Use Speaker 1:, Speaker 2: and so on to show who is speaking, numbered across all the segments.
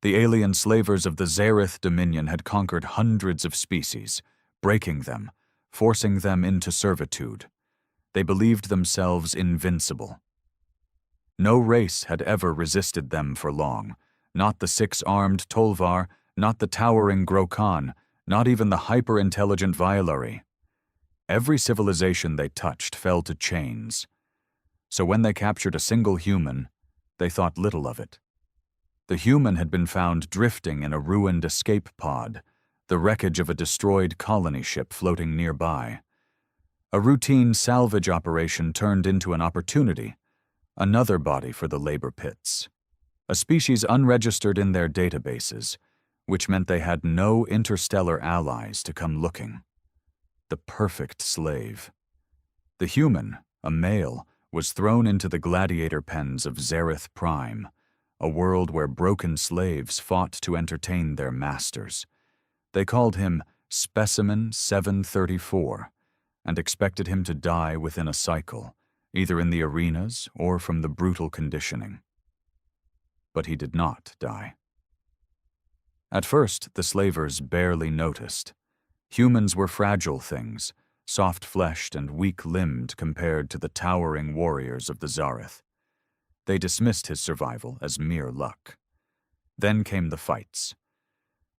Speaker 1: The alien slavers of the Zareth Dominion had conquered hundreds of species, breaking them, forcing them into servitude. They believed themselves invincible. No race had ever resisted them for long, not the six-armed Tolvar, not the towering Grokhan, not even the hyper-intelligent Violari. Every civilization they touched fell to chains. So when they captured a single human, they thought little of it. The human had been found drifting in a ruined escape pod, the wreckage of a destroyed colony ship floating nearby. A routine salvage operation turned into an opportunity, another body for the labor pits. A species unregistered in their databases, which meant they had no interstellar allies to come looking. The perfect slave. The human, a male, was thrown into the gladiator pens of Zareth Prime, a world where broken slaves fought to entertain their masters. They called him Specimen 734 and expected him to die within a cycle, either in the arenas or from the brutal conditioning. But he did not die. At first, the slavers barely noticed. Humans were fragile things, soft-fleshed and weak-limbed compared to the towering warriors of the Zareth. They dismissed his survival as mere luck. Then came the fights.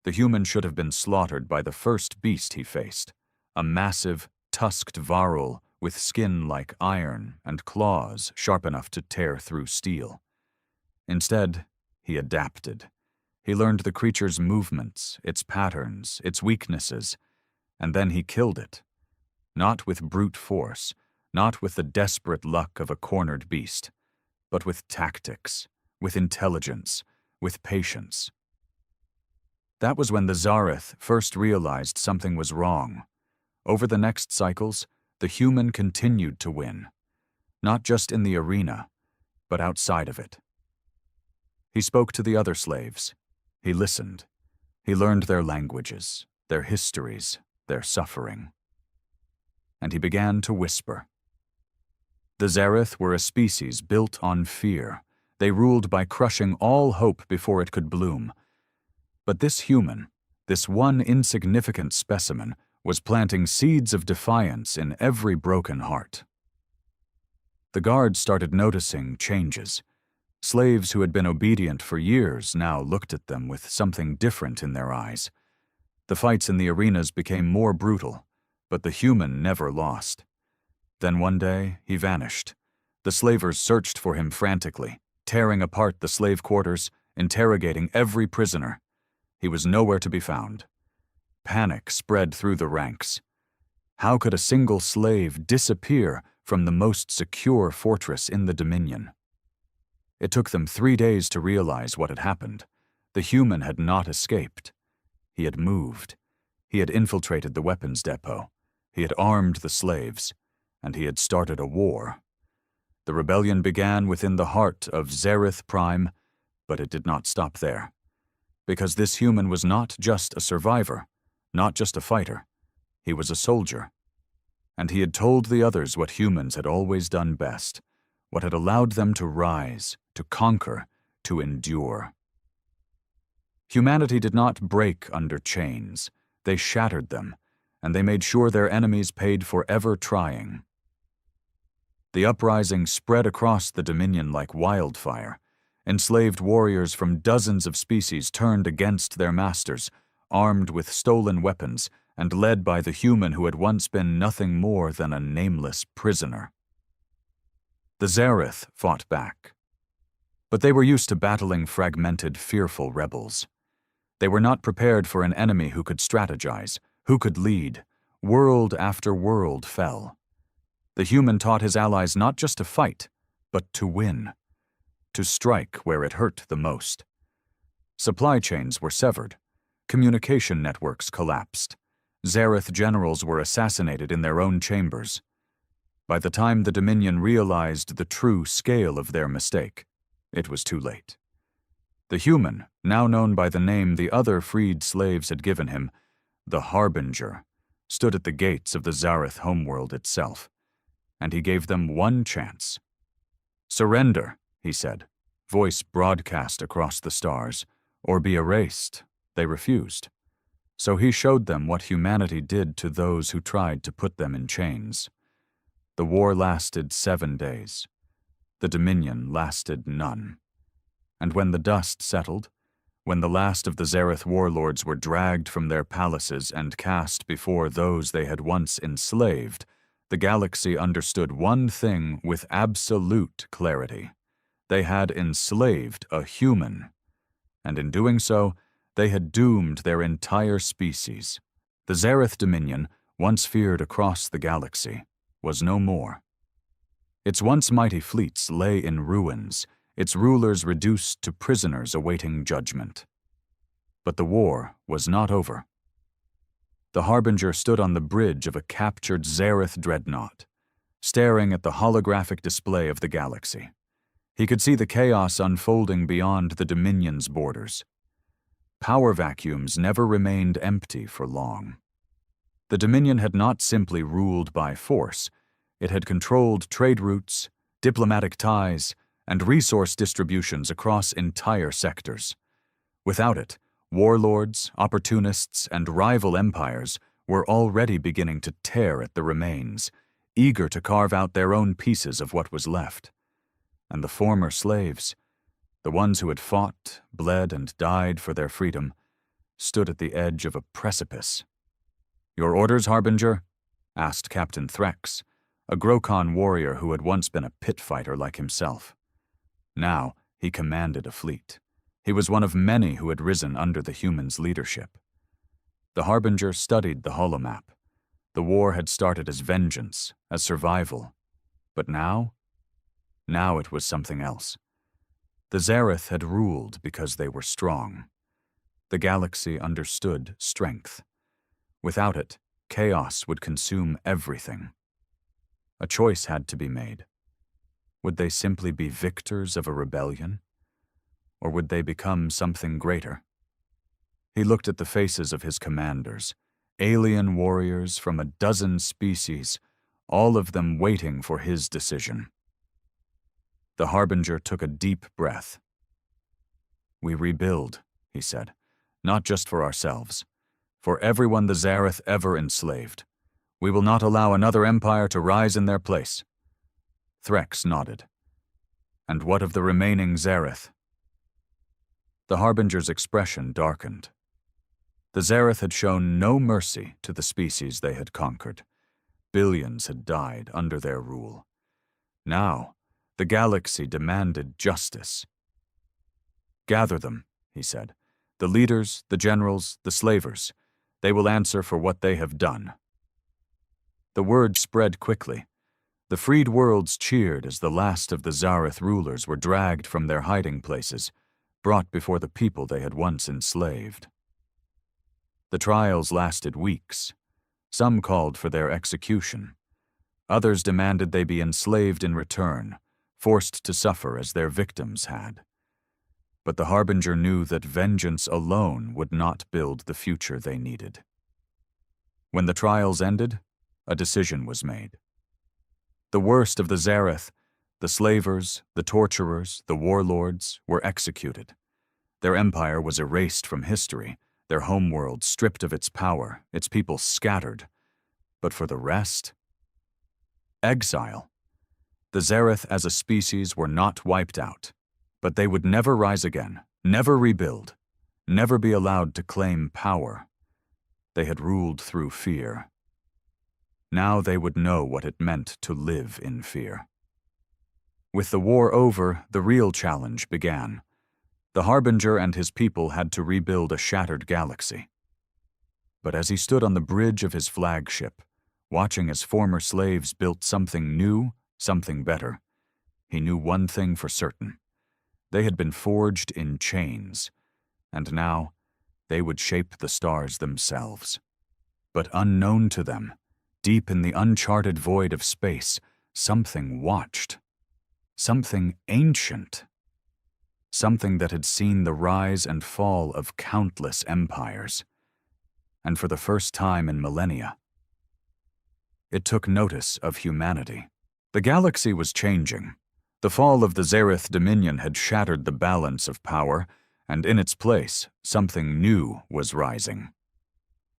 Speaker 1: The human should have been slaughtered by the first beast he faced, a massive, tusked varul with skin like iron and claws sharp enough to tear through steel. Instead, he adapted. He learned the creature's movements, its patterns, its weaknesses, and then he killed it. Not with brute force, not with the desperate luck of a cornered beast, but with tactics, with intelligence, with patience. That was when the Zareth first realized something was wrong. Over the next cycles, the human continued to win, not just in the arena, but outside of it. He spoke to the other slaves. He listened. He learned their languages, their histories, their suffering. And he began to whisper. The Zareth were a species built on fear. They ruled by crushing all hope before it could bloom. But this human, this one insignificant specimen, was planting seeds of defiance in every broken heart. The guards started noticing changes. Slaves who had been obedient for years now looked at them with something different in their eyes. The fights in the arenas became more brutal, but the human never lost. Then one day, he vanished. The slavers searched for him frantically, tearing apart the slave quarters, interrogating every prisoner. He was nowhere to be found. Panic spread through the ranks. How could a single slave disappear from the most secure fortress in the Dominion? It took them 3 days to realize what had happened. The human had not escaped. He had moved. He had infiltrated the weapons depot. He had armed the slaves. And he had started a war. The rebellion began within the heart of Zareth Prime, but it did not stop there. Because this human was not just a survivor, not just a fighter. He was a soldier. And he had told the others what humans had always done best, what had allowed them to rise, to conquer, to endure. Humanity did not break under chains. They shattered them, and they made sure their enemies paid for ever trying. The uprising spread across the Dominion like wildfire. Enslaved warriors from dozens of species turned against their masters, armed with stolen weapons and led by the human who had once been nothing more than a nameless prisoner. The Zareth fought back. But they were used to battling fragmented, fearful rebels. They were not prepared for an enemy who could strategize, who could lead. World after world fell. The human taught his allies not just to fight, but to win. To strike where it hurt the most. Supply chains were severed. Communication networks collapsed. Zareth generals were assassinated in their own chambers. By the time the Dominion realized the true scale of their mistake, it was too late. The human, now known by the name the other freed slaves had given him, the Harbinger, stood at the gates of the Zareth homeworld itself, and he gave them one chance. "Surrender," he said, voice broadcast across the stars, or be erased. They refused. So he showed them what humanity did to those who tried to put them in chains. The war lasted 7 days. The Dominion lasted none. And when the dust settled, when the last of the Zareth warlords were dragged from their palaces and cast before those they had once enslaved, the galaxy understood one thing with absolute clarity. They had enslaved a human, and in doing so, they had doomed their entire species. The Zareth Dominion, once feared across the galaxy, was no more. Its once mighty fleets lay in ruins, its rulers reduced to prisoners awaiting judgment. But the war was not over. The Harbinger stood on the bridge of a captured Zareth dreadnought, staring at the holographic display of the galaxy. He could see the chaos unfolding beyond the Dominion's borders. Power vacuums never remained empty for long. The Dominion had not simply ruled by force. It had controlled trade routes, diplomatic ties, and resource distributions across entire sectors. Without it, warlords, opportunists, and rival empires were already beginning to tear at the remains, eager to carve out their own pieces of what was left. And the former slaves, the ones who had fought, bled, and died for their freedom, stood at the edge of a precipice. "Your orders, Harbinger?" asked Captain Threx, a Grokon warrior who had once been a pit fighter like himself. Now he commanded a fleet. He was one of many who had risen under the humans' leadership. The Harbinger studied the holomap. The war had started as vengeance, as survival. But now it was something else. The Zareth had ruled because they were strong. The galaxy understood strength. Without it, chaos would consume everything. A choice had to be made. Would they simply be victors of a rebellion? Or would they become something greater? He looked at the faces of his commanders, alien warriors from a dozen species, all of them waiting for his decision. The Harbinger took a deep breath. "We rebuild," he said, "not just for ourselves, for everyone the Zareth ever enslaved. We will not allow another empire to rise in their place." Threx nodded. "And what of the remaining Zareth?" The Harbinger's expression darkened. The Zareth had shown no mercy to the species they had conquered. Billions had died under their rule. Now, the galaxy demanded justice. "Gather them," he said. "The leaders, the generals, the slavers. They will answer for what they have done." The word spread quickly. The freed worlds cheered as the last of the Zareth rulers were dragged from their hiding places, brought before the people they had once enslaved. The trials lasted weeks. Some called for their execution. Others demanded they be enslaved in return, forced to suffer as their victims had. But the Harbinger knew that vengeance alone would not build the future they needed. When the trials ended, a decision was made. The worst of the Zareth, the slavers, the torturers, the warlords, were executed. Their empire was erased from history, their homeworld stripped of its power, its people scattered. But for the rest? Exile. The Zareth as a species were not wiped out, but they would never rise again, never rebuild, never be allowed to claim power. They had ruled through fear. Now they would know what it meant to live in fear. With the war over, the real challenge began. The Harbinger and his people had to rebuild a shattered galaxy. But as he stood on the bridge of his flagship, watching as former slaves built something new, something better, he knew one thing for certain. They had been forged in chains, and now they would shape the stars themselves. But unknown to them, deep in the uncharted void of space, something watched. Something ancient. Something that had seen the rise and fall of countless empires. And for the first time in millennia, it took notice of humanity. The galaxy was changing. The fall of the Zareth Dominion had shattered the balance of power, and in its place, something new was rising.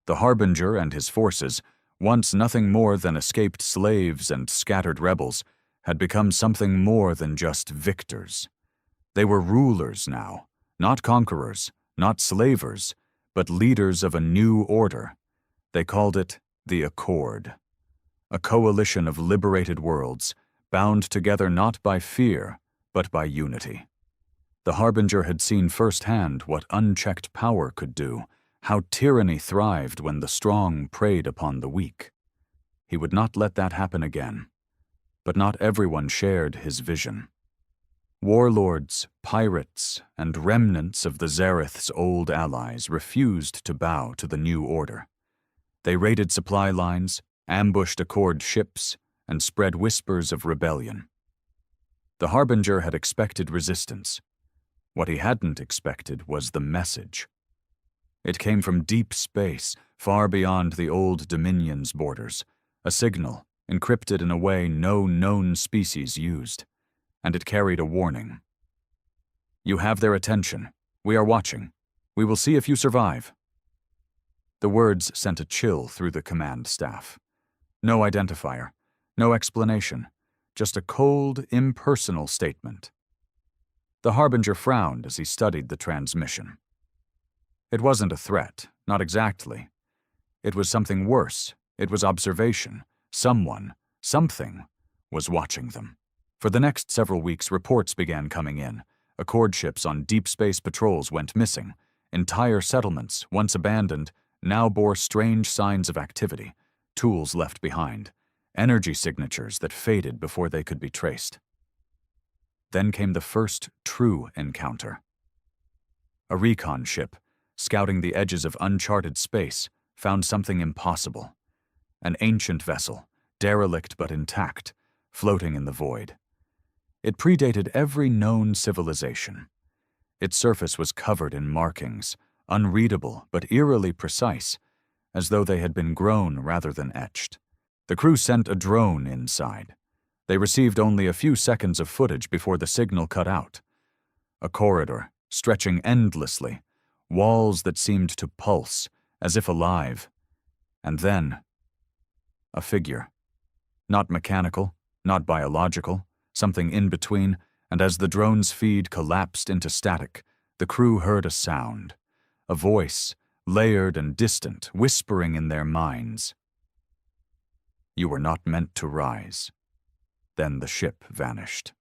Speaker 1: The Harbinger and his forces, once nothing more than escaped slaves and scattered rebels, had become something more than just victors. They were rulers now, not conquerors, not slavers, but leaders of a new order. They called it the Accord, a coalition of liberated worlds, bound together not by fear, but by unity. The Harbinger had seen firsthand what unchecked power could do, how tyranny thrived when the strong preyed upon the weak. He would not let that happen again. But not everyone shared his vision. Warlords, pirates, and remnants of the Zareth's old allies refused to bow to the new order. They raided supply lines, ambushed Accord ships, and spread whispers of rebellion. The Harbinger had expected resistance. What he hadn't expected was the message. It came from deep space, far beyond the old Dominion's borders, a signal encrypted in a way no known species used, and it carried a warning. You have their attention. We are watching. We will see if you survive. The words sent a chill through the command staff. No identifier, no explanation, just a cold, impersonal statement. The Harbinger frowned as he studied the transmission. It wasn't a threat, not exactly. It was something worse. It was observation. Someone, something, was watching them. For the next several weeks, reports began coming in. Accord ships on deep space patrols went missing. Entire settlements, once abandoned, now bore strange signs of activity, tools left behind, energy signatures that faded before they could be traced. Then came the first true encounter. A recon ship, scouting the edges of uncharted space, found something impossible. An ancient vessel, derelict but intact, floating in the void. It predated every known civilization. Its surface was covered in markings, unreadable but eerily precise, as though they had been grown rather than etched. The crew sent a drone inside. They received only a few seconds of footage before the signal cut out. A corridor, stretching endlessly, walls that seemed to pulse, as if alive. And then, a figure. Not mechanical, not biological, something in between, and as the drone's feed collapsed into static, the crew heard a sound, a voice, layered and distant, whispering in their minds. You were not meant to rise. Then the ship vanished.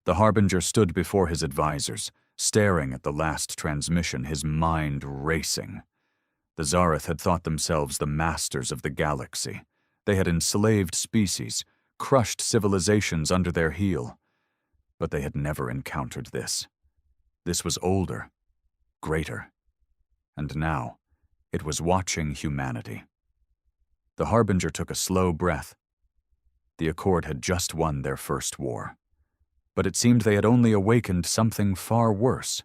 Speaker 1: The Harbinger stood before his advisors, staring at the last transmission, his mind racing. The Zareth had thought themselves the masters of the galaxy. They had enslaved species, crushed civilizations under their heel. But they had never encountered this. This was older, greater. And now, it was watching humanity. The Harbinger took a slow breath. The Accord had just won their first war. But it seemed they had only awakened something far worse.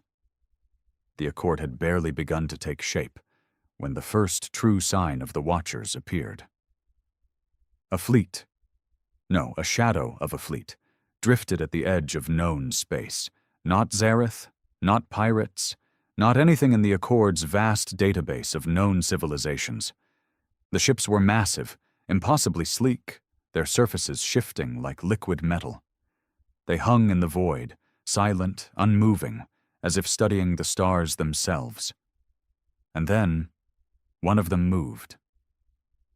Speaker 1: The Accord had barely begun to take shape when the first true sign of the Watchers appeared. A fleet, no, a shadow of a fleet, drifted at the edge of known space. Not Zareth, not pirates, not anything in the Accord's vast database of known civilizations. The ships were massive, impossibly sleek, their surfaces shifting like liquid metal. They hung in the void, silent, unmoving, as if studying the stars themselves. And then, one of them moved.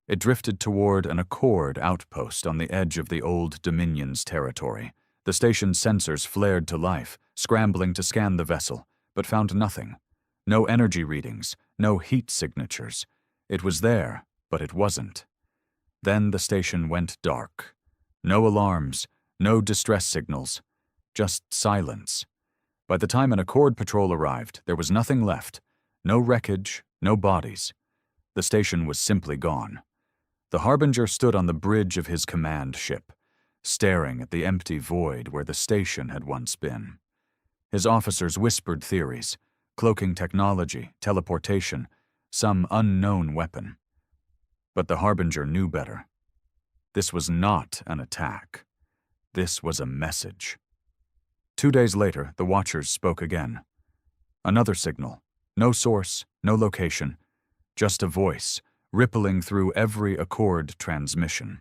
Speaker 1: It drifted toward an Accord outpost on the edge of the old Dominion's territory. The station's sensors flared to life, scrambling to scan the vessel, but found nothing. No energy readings, no heat signatures. It was there, but it wasn't. Then the station went dark. No alarms, no distress signals, just silence. By the time an Accord patrol arrived, there was nothing left. No wreckage, no bodies. The station was simply gone. The Harbinger stood on the bridge of his command ship, staring at the empty void where the station had once been. His officers whispered theories, cloaking technology, teleportation, some unknown weapon. But the Harbinger knew better. This was not an attack. This was a message. 2 days later, the Watchers spoke again. Another signal. No source, no location, just a voice, rippling through every Accord transmission.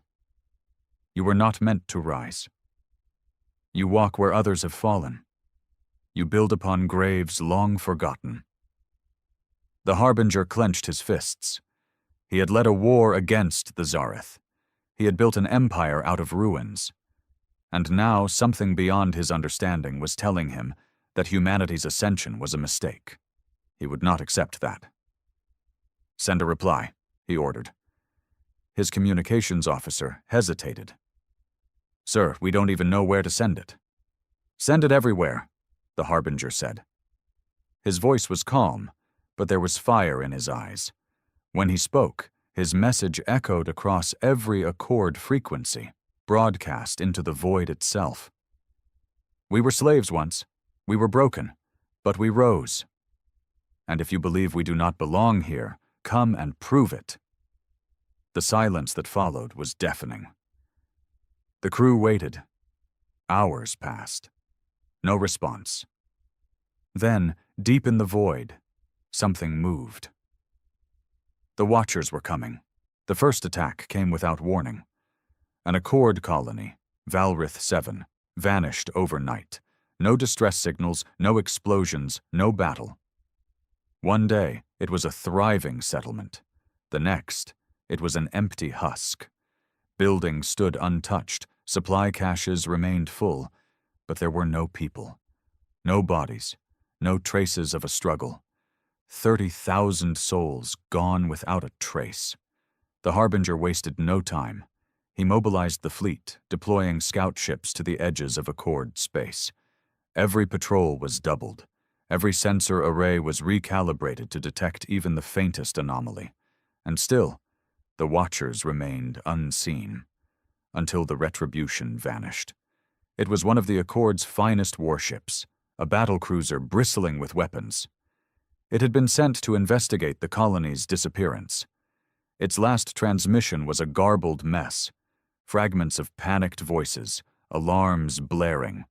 Speaker 1: You were not meant to rise. You walk where others have fallen. You build upon graves long forgotten. The Harbinger clenched his fists. He had led a war against the Zareth. He had built an empire out of ruins. And now something beyond his understanding was telling him that humanity's ascension was a mistake. He would not accept that. "Send a reply," he ordered. His communications officer hesitated. "Sir, we don't even know where to send it." "Send it everywhere," the Harbinger said. His voice was calm, but there was fire in his eyes. When he spoke, his message echoed across every Accord frequency, broadcast into the void itself. "We were slaves once. We were broken, but we rose. And if you believe we do not belong here, come and prove it." The silence that followed was deafening. The crew waited. Hours passed. No response. Then, deep in the void, something moved. The Watchers were coming. The first attack came without warning. An Accord colony, Valrith 7, vanished overnight. No distress signals, no explosions, no battle. One day, it was a thriving settlement. The next, it was an empty husk. Buildings stood untouched, supply caches remained full, but there were no people. No bodies, no traces of a struggle. 30,000 souls gone without a trace. The Harbinger wasted no time. He mobilized the fleet, deploying scout ships to the edges of Accord space. Every patrol was doubled. Every sensor array was recalibrated to detect even the faintest anomaly. And still, the Watchers remained unseen, until the Retribution vanished. It was one of the Accord's finest warships, a battlecruiser bristling with weapons. It had been sent to investigate the colony's disappearance. Its last transmission was a garbled mess, fragments of panicked voices, alarms blaring.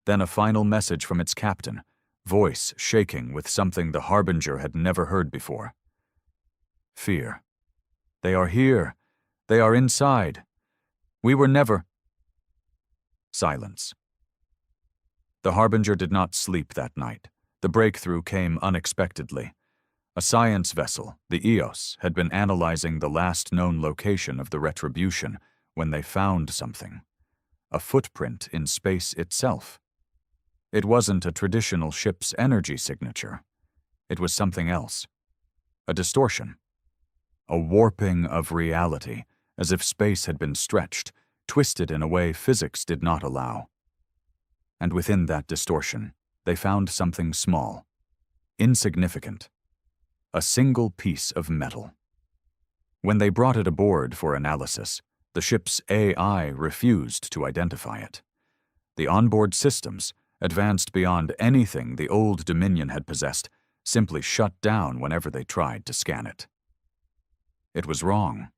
Speaker 1: Then a final message from its captain, voice shaking with something the Harbinger had never heard before. "Fear. They are here. They are inside. We were never—" Silence. The Harbinger did not sleep that night. The breakthrough came unexpectedly. A science vessel, the EOS, had been analyzing the last known location of the Retribution when they found something. A footprint in space itself. It wasn't a traditional ship's energy signature. It was something else. A distortion. A warping of reality, as if space had been stretched, twisted in a way physics did not allow. And within that distortion, they found something small, insignificant. A single piece of metal. When they brought it aboard for analysis, the ship's AI refused to identify it. The onboard systems, advanced beyond anything the old Dominion had possessed, simply shut down whenever they tried to scan it. It was wrong.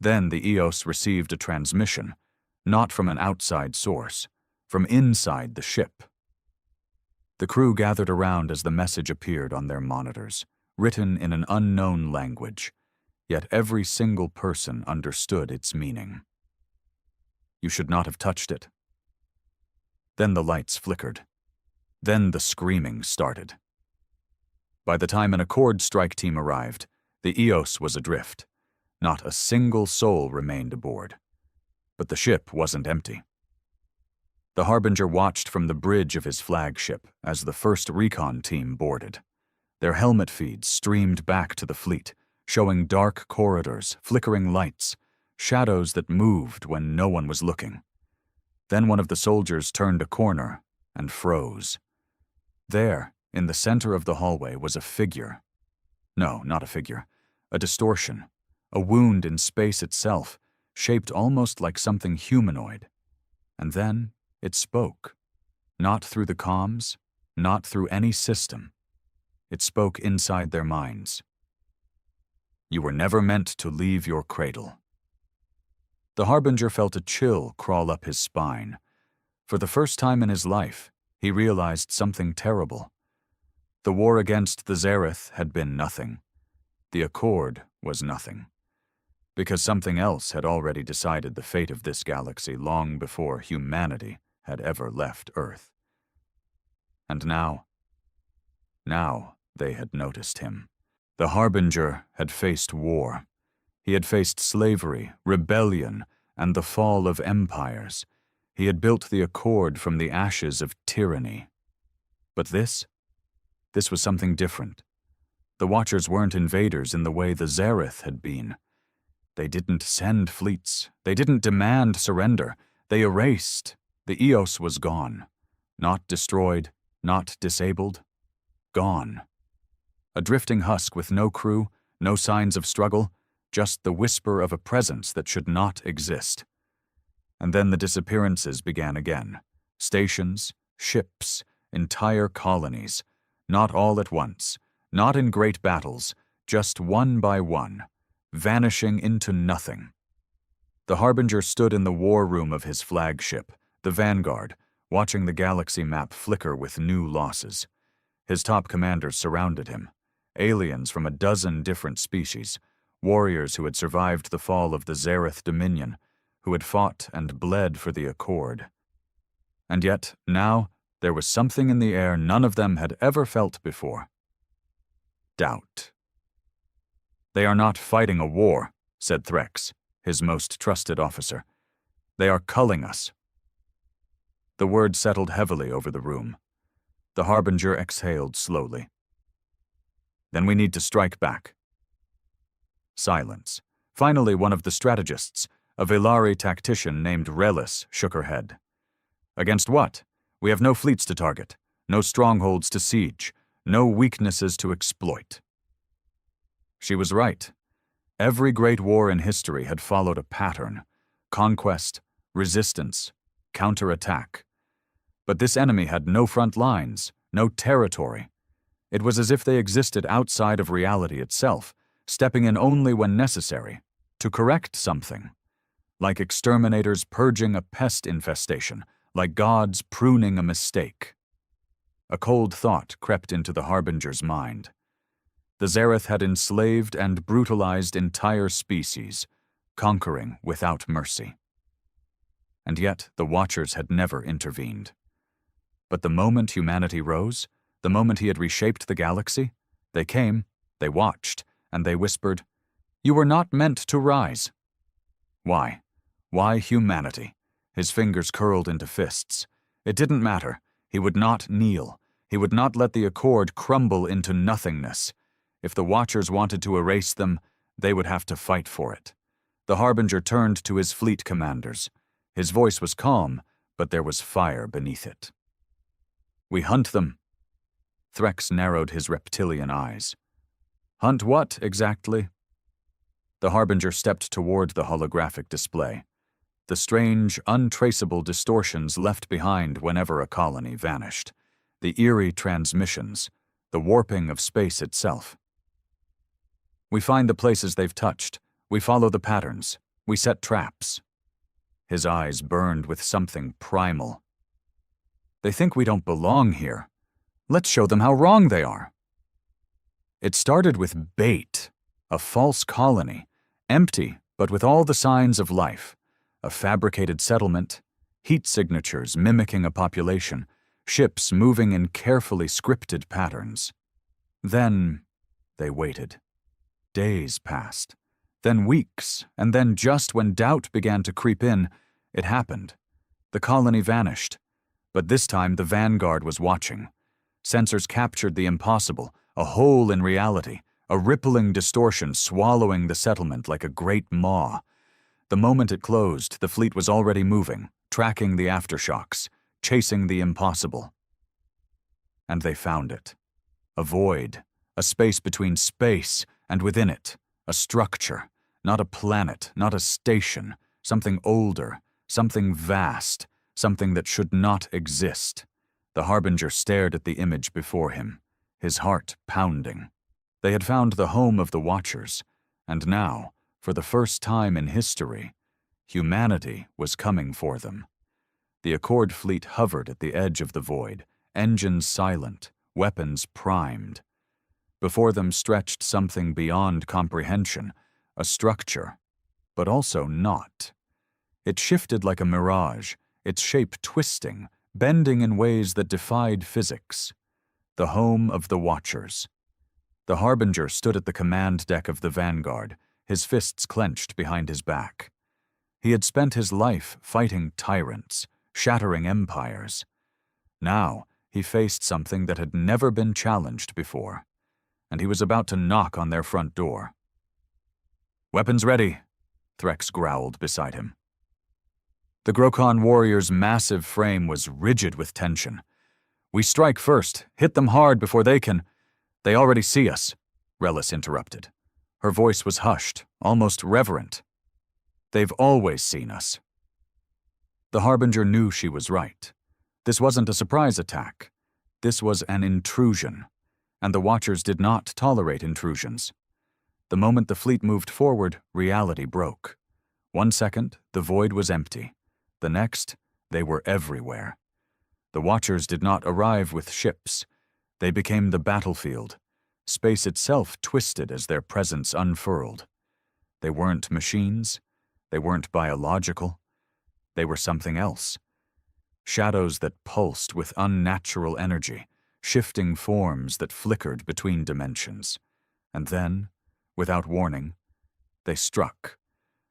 Speaker 1: Then the EOS received a transmission, not from an outside source, from inside the ship. The crew gathered around as the message appeared on their monitors, written in an unknown language, yet every single person understood its meaning. "You should not have touched it." Then the lights flickered. Then the screaming started. By the time an Accord strike team arrived, the EOS was adrift. Not a single soul remained aboard. But the ship wasn't empty. The Harbinger watched from the bridge of his flagship as the first recon team boarded. Their helmet feeds streamed back to the fleet, showing dark corridors, flickering lights, shadows that moved when no one was looking. Then one of the soldiers turned a corner and froze. There, in the center of the hallway, was a figure. No, not a figure. A distortion. A wound in space itself, shaped almost like something humanoid. And then it spoke. Not through the comms, not through any system. It spoke inside their minds. "You were never meant to leave your cradle." The Harbinger felt a chill crawl up his spine. For the first time in his life, he realized something terrible. The war against the Zareth had been nothing. The Accord was nothing. Because something else had already decided the fate of this galaxy long before humanity had ever left Earth. And now they had noticed him. The Harbinger had faced war. He had faced slavery, rebellion, and the fall of empires. He had built the Accord from the ashes of tyranny. But this was something different. The Watchers weren't invaders in the way the Zareth had been. They didn't send fleets. They didn't demand surrender. They erased. The Eos was gone. Not destroyed, not disabled. Gone. A drifting husk with no crew, no signs of struggle, just the whisper of a presence that should not exist. And then the disappearances began again. Stations, ships, entire colonies. Not all at once, not in great battles, just one by one, vanishing into nothing. The Harbinger stood in the war room of his flagship, the Vanguard, watching the galaxy map flicker with new losses. His top commanders surrounded him, aliens from a dozen different species, warriors who had survived the fall of the Zareth Dominion, who had fought and bled for the Accord. And yet, now, there was something in the air none of them had ever felt before. Doubt. "They are not fighting a war," said Threx, his most trusted officer. "They are culling us." The word settled heavily over the room. The Harbinger exhaled slowly. "Then we need to strike back." Silence. Finally, one of the strategists, a Velari tactician named Relis, shook her head. "Against what? We have no fleets to target, no strongholds to siege, no weaknesses to exploit." She was right. Every great war in history had followed a pattern: conquest, resistance, counterattack. But this enemy had no front lines, no territory. It was as if they existed outside of reality itself, stepping in only when necessary, to correct something. Like exterminators purging a pest infestation, like gods pruning a mistake. A cold thought crept into the Harbinger's mind. The Zareth had enslaved and brutalized entire species, conquering without mercy. And yet the Watchers had never intervened. But the moment humanity rose, the moment he had reshaped the galaxy, they came, they watched, and they whispered, "You were not meant to rise." Why? Why humanity? His fingers curled into fists. It didn't matter. He would not kneel. He would not let the Accord crumble into nothingness. If the Watchers wanted to erase them, they would have to fight for it. The Harbinger turned to his fleet commanders. His voice was calm, but there was fire beneath it. "We hunt them." Threx narrowed his reptilian eyes. "Hunt what, exactly?" The Harbinger stepped toward the holographic display. The strange, untraceable distortions left behind whenever a colony vanished. The eerie transmissions, the warping of space itself. "We find the places they've touched. We follow the patterns. We set traps." His eyes burned with something primal. "They think we don't belong here. Let's show them how wrong they are." It started with bait, a false colony, empty but with all the signs of life. A fabricated settlement, heat signatures mimicking a population, ships moving in carefully scripted patterns. Then they waited. Days passed, then weeks, and then just when doubt began to creep in, it happened. The colony vanished, but this time the Vanguard was watching. Sensors captured the impossible, a hole in reality, a rippling distortion swallowing the settlement like a great maw. The moment it closed, the fleet was already moving, tracking the aftershocks, chasing the impossible. And they found it. A void, a space between space and within it, a structure, not a planet, not a station, something older, something vast, something that should not exist. The Harbinger stared at the image before him, his heart pounding. They had found the home of the Watchers, and now, for the first time in history, humanity was coming for them. The Accord fleet hovered at the edge of the void, engines silent, weapons primed. Before them stretched something beyond comprehension, a structure, but also not. It shifted like a mirage, its shape twisting, bending in ways that defied physics. The home of the Watchers. The Harbinger stood at the command deck of the Vanguard, his fists clenched behind his back. He had spent his life fighting tyrants, shattering empires. Now he faced something that had never been challenged before, and he was about to knock on their front door. "Weapons ready," Threx growled beside him. The Grokon warrior's massive frame was rigid with tension. "We strike first, hit them hard before they can—" "They already see us," Relis interrupted. Her voice was hushed, almost reverent. "They've always seen us." The Harbinger knew she was right. This wasn't a surprise attack. This was an intrusion, and the Watchers did not tolerate intrusions. The moment the fleet moved forward, reality broke. 1 second, the void was empty. The next, they were everywhere. The Watchers did not arrive with ships. They became the battlefield. Space itself twisted as their presence unfurled. They weren't machines. They weren't biological. They were something else. Shadows that pulsed with unnatural energy, shifting forms that flickered between dimensions. And then, without warning, they struck.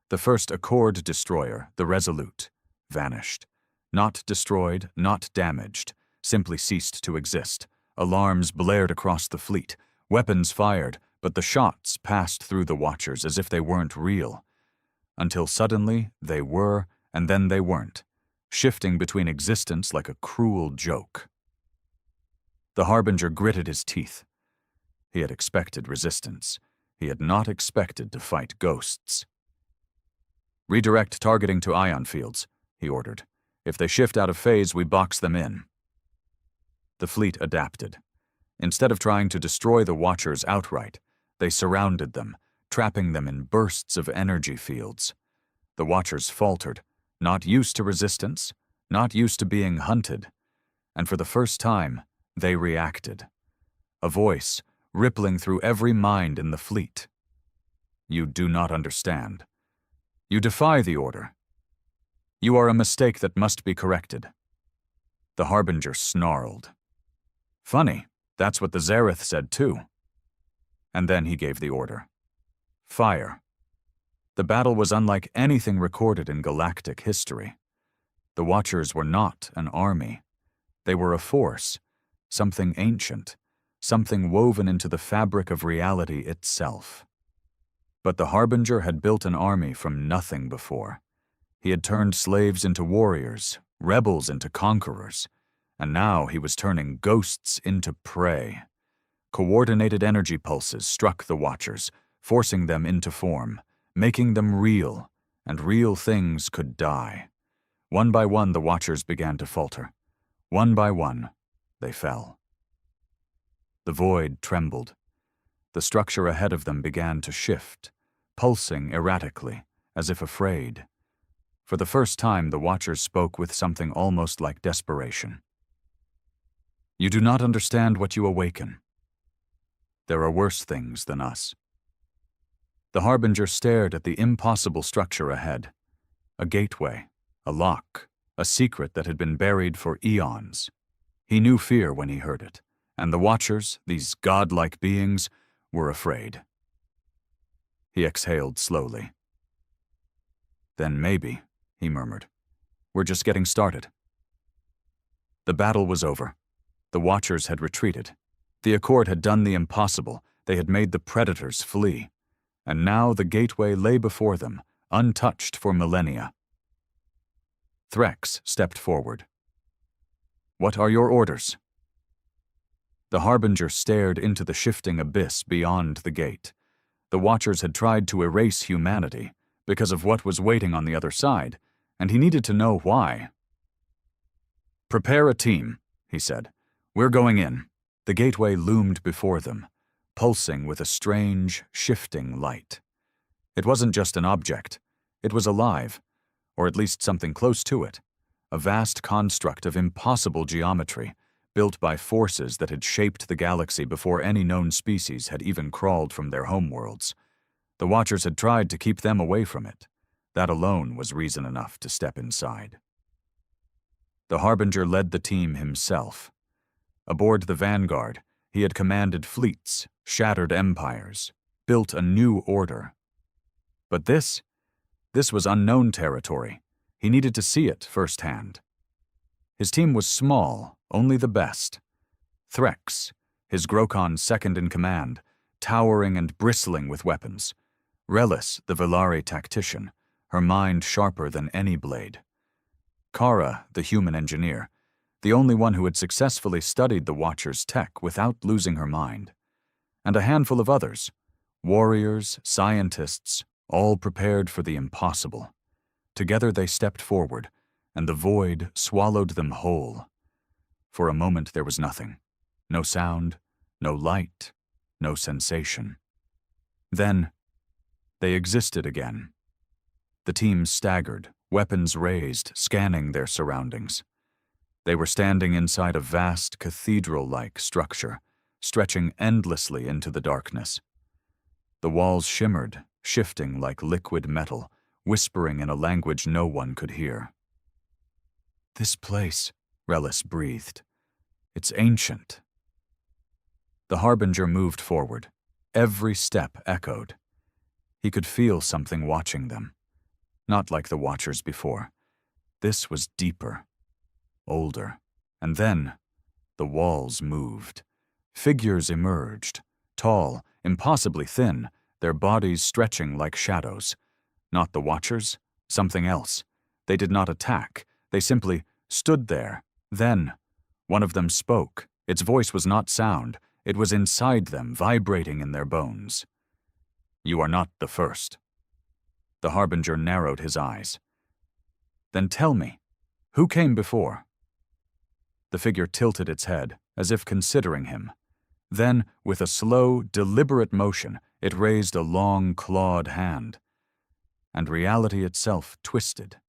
Speaker 1: The first Accord destroyer, the Resolute, vanished. Not destroyed, not damaged, simply ceased to exist. Alarms blared across the fleet, weapons fired, but the shots passed through the Watchers as if they weren't real. Until suddenly they were, and then they weren't, shifting between existence like a cruel joke. The Harbinger gritted his teeth. He had expected resistance. He had not expected to fight ghosts. "Redirect targeting to ion fields," he ordered. "If they shift out of phase, we box them in." The fleet adapted. Instead of trying to destroy the Watchers outright, they surrounded them, trapping them in bursts of energy fields. The Watchers faltered, not used to resistance, not used to being hunted, and for the first time, they reacted. A voice rippling through every mind in the fleet. "You do not understand. You defy the order. You are a mistake that must be corrected." The Harbinger snarled. "Funny, that's what the Zareth said too." And then he gave the order. Fire. The battle was unlike anything recorded in galactic history. The Watchers were not an army. They were a force, something ancient, something woven into the fabric of reality itself. But the Harbinger had built an army from nothing before. He had turned slaves into warriors, rebels into conquerors, and now he was turning ghosts into prey. Coordinated energy pulses struck the Watchers, forcing them into form, making them real, and real things could die. One by one, the Watchers began to falter. One by one, they fell. The void trembled. The structure ahead of them began to shift, pulsing erratically, as if afraid. For the first time, the Watchers spoke with something almost like desperation. "You do not understand what you awaken. There are worse things than us." The Harbinger stared at the impossible structure ahead. A gateway, a lock, a secret that had been buried for eons. He knew fear when he heard it, and the Watchers, these godlike beings, were afraid. He exhaled slowly. "Then maybe," he murmured, "we're just getting started." The battle was over. The Watchers had retreated. The Accord had done the impossible. They had made the Predators flee. And now the gateway lay before them, untouched for millennia. Threx stepped forward. "What are your orders?" The Harbinger stared into the shifting abyss beyond the gate. The Watchers had tried to erase humanity because of what was waiting on the other side, and he needed to know why. "Prepare a team," he said. "We're going in." The gateway loomed before them, pulsing with a strange, shifting light. It wasn't just an object. It was alive, or at least something close to it, a vast construct of impossible geometry, built by forces that had shaped the galaxy before any known species had even crawled from their homeworlds. The Watchers had tried to keep them away from it. That alone was reason enough to step inside. The Harbinger led the team himself. Aboard the Vanguard, he had commanded fleets, shattered empires, built a new order. But this was unknown territory. He needed to see it firsthand. His team was small, only the best. Threx, his Grokon second in command, towering and bristling with weapons. Relis, the Velari tactician, her mind sharper than any blade. Kara, the human engineer, the only one who had successfully studied the Watcher's tech without losing her mind. And a handful of others, warriors, scientists, all prepared for the impossible. Together they stepped forward, and the void swallowed them whole. For a moment there was nothing. No sound, no light, no sensation. Then, they existed again. The team staggered, weapons raised, scanning their surroundings. They were standing inside a vast cathedral-like structure, stretching endlessly into the darkness. The walls shimmered, shifting like liquid metal, whispering in a language no one could hear. "This place," Relis breathed. "It's ancient." The Harbinger moved forward. Every step echoed. He could feel something watching them. Not like the Watchers before. This was deeper, older. And then, the walls moved. Figures emerged, tall, impossibly thin, their bodies stretching like shadows. Not the Watchers, something else. They did not attack. They simply stood there. Then, one of them spoke. Its voice was not sound. It was inside them, vibrating in their bones. "You are not the first." The Harbinger narrowed his eyes. "Then tell me, who came before?" The figure tilted its head, as if considering him. Then, with a slow, deliberate motion, it raised a long, clawed hand. And reality itself twisted.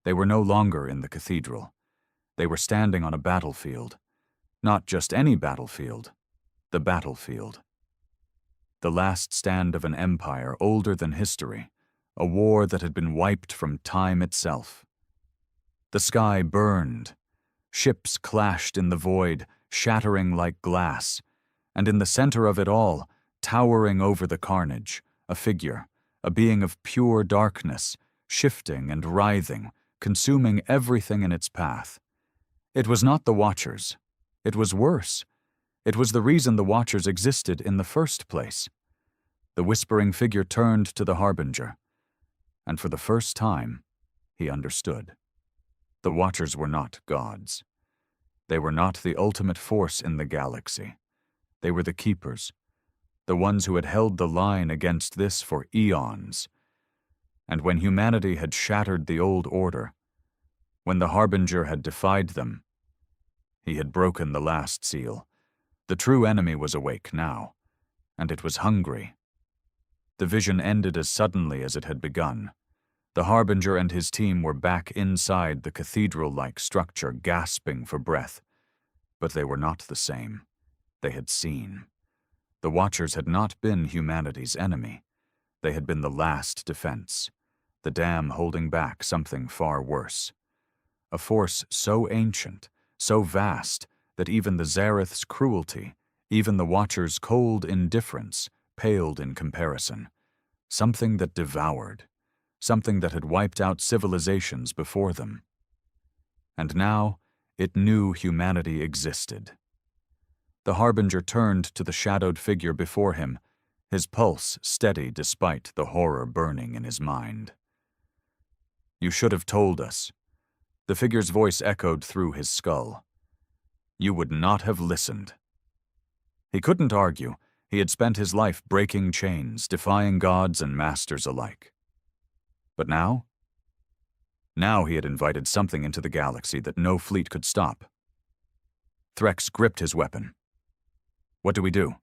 Speaker 1: They were no longer in the cathedral. They were standing on a battlefield. Not just any battlefield. The battlefield. The last stand of an empire older than history. A war that had been wiped from time itself. The sky burned. Ships clashed in the void, shattering like glass. And in the center of it all, towering over the carnage, a figure, a being of pure darkness, shifting and writhing, consuming everything in its path. It was not the Watchers. It was worse. It was the reason the Watchers existed in the first place. The whispering figure turned to the Harbinger. And for the first time, he understood. The Watchers were not gods. They were not the ultimate force in the galaxy. They were the keepers, the ones who had held the line against this for eons. And when humanity had shattered the old order, when the Harbinger had defied them, he had broken the last seal. The true enemy was awake now, and it was hungry. The vision ended as suddenly as it had begun. The Harbinger and his team were back inside the cathedral-like structure, gasping for breath. But they were not the same. They had seen. The Watchers had not been humanity's enemy. They had been the last defense, the dam holding back something far worse. A force so ancient, so vast, that even the Zareth's cruelty, even the Watchers' cold indifference, paled in comparison. Something that devoured, something that had wiped out civilizations before them. And now, it knew humanity existed. The Harbinger turned to the shadowed figure before him, his pulse steady despite the horror burning in his mind. "You should have told us." The figure's voice echoed through his skull. "You would not have listened." He couldn't argue. He had spent his life breaking chains, defying gods and masters alike. But now? Now he had invited something into the galaxy that no fleet could stop. Threx gripped his weapon. "What do we do?"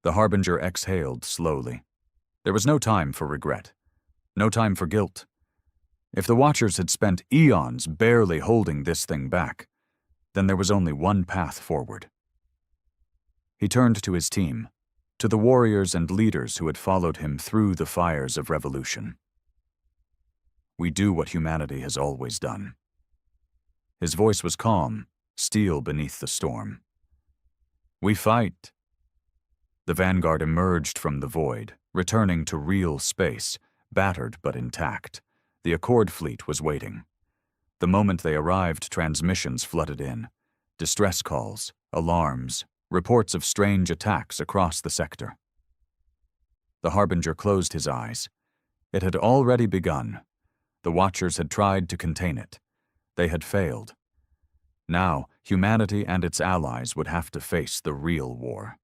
Speaker 1: The Harbinger exhaled slowly. There was no time for regret. No time for guilt. If the Watchers had spent eons barely holding this thing back, then there was only one path forward. He turned to his team, to the warriors and leaders who had followed him through the fires of revolution. We do what humanity has always done. His voice was calm, steel beneath the storm. We fight. The vanguard emerged from the void, returning to real space, battered but intact. The Accord fleet was waiting. The moment they arrived, transmissions flooded in. Distress calls, alarms, reports of strange attacks across the sector. The Harbinger closed his eyes. It had already begun. The Watchers had tried to contain it. They had failed. Now, humanity and its allies would have to face the real war.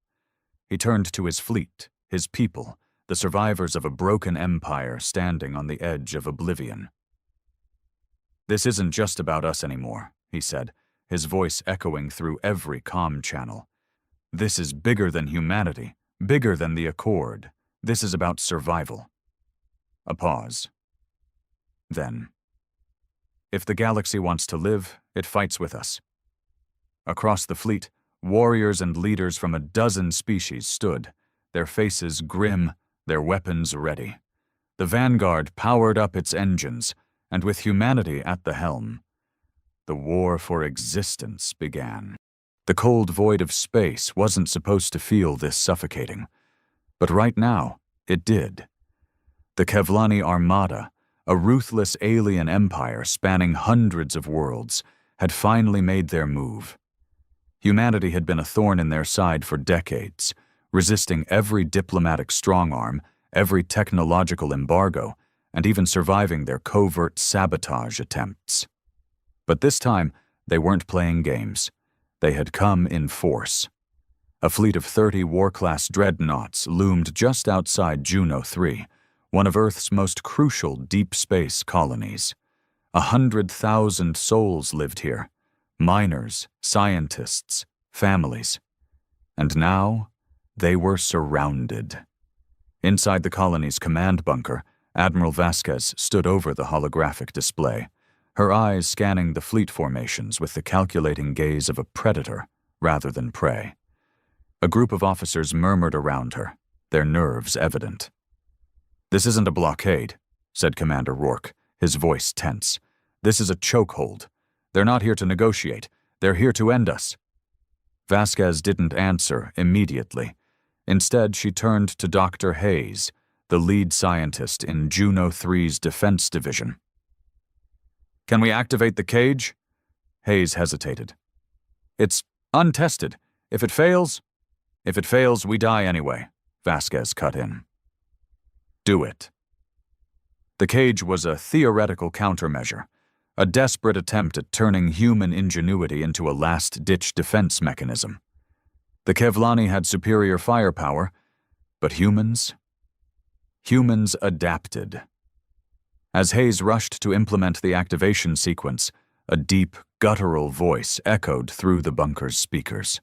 Speaker 1: He turned to his fleet, his people, the survivors of a broken empire standing on the edge of oblivion. "This isn't just about us anymore," he said, his voice echoing through every comm channel. "This is bigger than humanity, bigger than the Accord. This is about survival." A pause. Then, "If the galaxy wants to live, it fights with us." Across the fleet, warriors and leaders from a dozen species stood, their faces grim, their weapons ready. The vanguard powered up its engines, and with humanity at the helm, the war for existence began. The cold void of space wasn't supposed to feel this suffocating, but right now, it did. The Kevlani Armada, a ruthless alien empire spanning hundreds of worlds, had finally made their move. Humanity had been a thorn in their side for decades, resisting every diplomatic strong-arm, every technological embargo, and even surviving their covert sabotage attempts. But this time, they weren't playing games. They had come in force. A fleet of 30 war-class dreadnoughts loomed just outside Juno 3, one of Earth's most crucial deep space colonies. 100,000 souls lived here. Miners, scientists, families. And now, they were surrounded. Inside the colony's command bunker, Admiral Vasquez stood over the holographic display, her eyes scanning the fleet formations with the calculating gaze of a predator rather than prey. A group of officers murmured around her, their nerves evident. "This isn't a blockade," said Commander Rourke, his voice tense. "This is a chokehold. They're not here to negotiate. They're here to end us." Vasquez didn't answer immediately. Instead, she turned to Dr. Hayes, the lead scientist in Juno 3's Defense Division. "Can we activate the cage?" Hayes hesitated. "It's untested. If it fails, we die anyway," Vasquez cut in. "Do it." The cage was a theoretical countermeasure, a desperate attempt at turning human ingenuity into a last-ditch defense mechanism. The Kevlani had superior firepower, but humans adapted. As Hayes rushed to implement the activation sequence, a deep, guttural voice echoed through the bunker's speakers.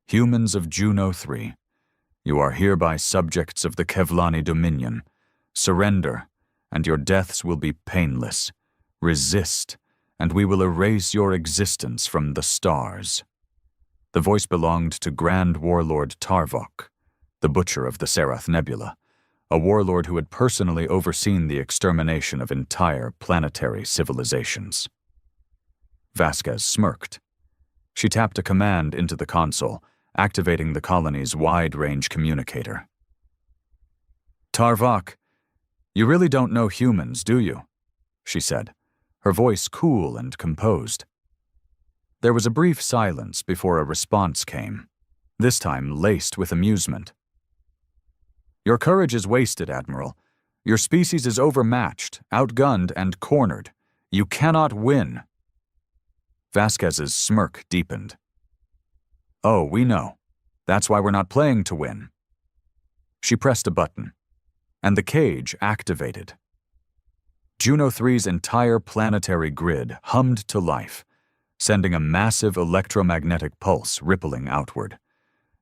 Speaker 1: "Humans of Juno 3, you are hereby subjects of the Kevlani Dominion. Surrender, and your deaths will be painless. Resist, and we will erase your existence from the stars." The voice belonged to Grand Warlord Tarvok, the Butcher of the Serath Nebula, a warlord who had personally overseen the extermination of entire planetary civilizations. Vasquez smirked. She tapped a command into the console, activating the colony's wide-range communicator. "Tarvok, you really don't know humans, do you?" she said, her voice cool and composed. There was a brief silence before a response came, this time laced with amusement. "Your courage is wasted, Admiral. Your species is overmatched, outgunned, and cornered. You cannot win." Vasquez's smirk deepened. "Oh, we know. That's why we're not playing to win." She pressed a button, and the cage activated. Juno 3's entire planetary grid hummed to life, sending a massive electromagnetic pulse rippling outward.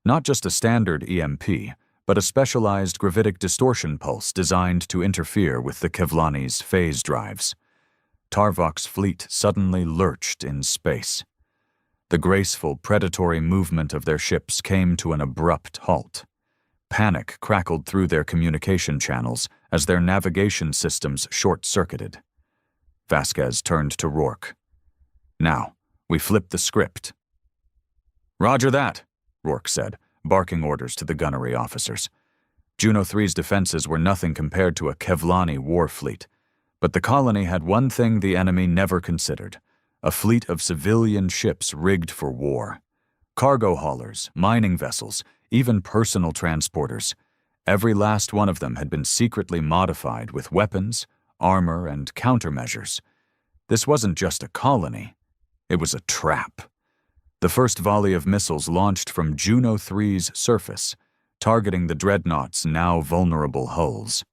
Speaker 1: Not just a standard EMP, but a specialized gravitic distortion pulse designed to interfere with the Kevlani's phase drives. Tarvok's fleet suddenly lurched in space. The graceful, predatory movement of their ships came to an abrupt halt. Panic crackled through their communication channels as their navigation systems short-circuited. Vasquez turned to Rourke. "Now, we flip the script." "Roger that," Rourke said, barking orders to the gunnery officers. Juno 3's defenses were nothing compared to a Kevlani war fleet, but the colony had one thing the enemy never considered: a fleet of civilian ships rigged for war. Cargo haulers, mining vessels, even personal transporters. Every last one of them had been secretly modified with weapons, armor, and countermeasures. This wasn't just a colony, it was a trap. The first volley of missiles launched from Juno 3's surface, targeting the dreadnought's now vulnerable hulls.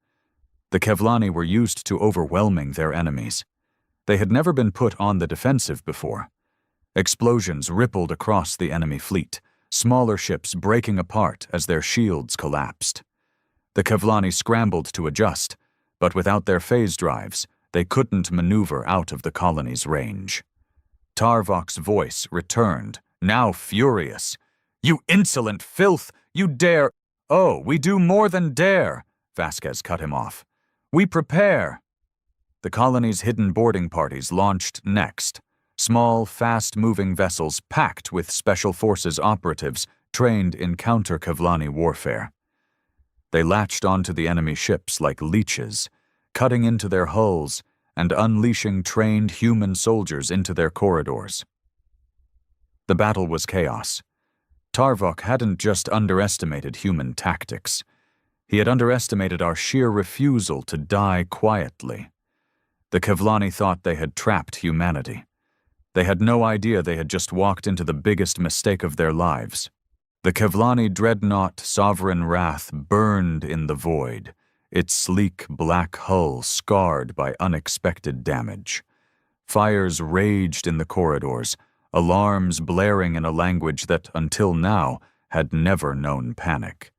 Speaker 1: The Kevlani were used to overwhelming their enemies. They had never been put on the defensive before. Explosions rippled across the enemy fleet, smaller ships breaking apart as their shields collapsed. The Kevlani scrambled to adjust, but without their phase drives, they couldn't maneuver out of the colony's range. Tarvok's voice returned, now furious. "You insolent filth! You dare—" "Oh, we do more than dare!" Vasquez cut him off. "We prepare!" The colony's hidden boarding parties launched next. Small, fast-moving vessels packed with Special Forces operatives trained in counter-Kevlani warfare. They latched onto the enemy ships like leeches, cutting into their hulls and unleashing trained human soldiers into their corridors. The battle was chaos. Tarvok hadn't just underestimated human tactics. He had underestimated our sheer refusal to die quietly. The Kevlani thought they had trapped humanity. They had no idea they had just walked into the biggest mistake of their lives. The Kevlani dreadnought Sovereign Wrath burned in the void, its sleek black hull scarred by unexpected damage. Fires raged in the corridors, alarms blaring in a language that, until now, had never known panic.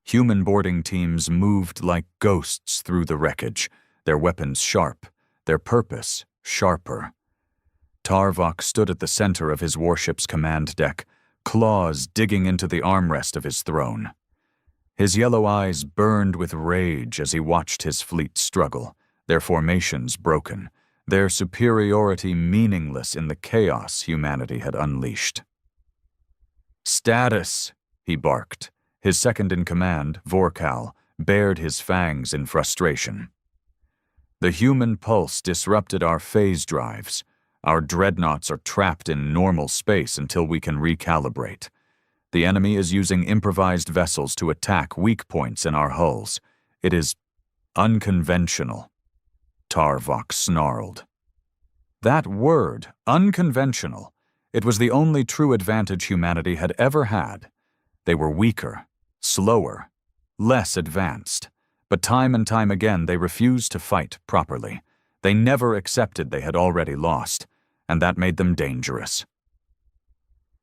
Speaker 1: Human boarding teams moved like ghosts through the wreckage, their weapons sharp, their purpose sharper. Tarvok stood at the center of his warship's command deck, claws digging into the armrest of his throne. His yellow eyes burned with rage as he watched his fleet struggle, their formations broken, their superiority meaningless in the chaos humanity had unleashed. "Status," he barked. His second-in-command, Vorkal, bared his fangs in frustration. "The human pulse disrupted our phase drives. Our dreadnoughts are trapped in normal space until we can recalibrate. The enemy is using improvised vessels to attack weak points in our hulls. It is unconventional," Tarvok snarled. That word, unconventional, it was the only true advantage humanity had ever had. They were weaker, slower, less advanced, but time and time again they refused to fight properly. They never accepted they had already lost, and that made them dangerous.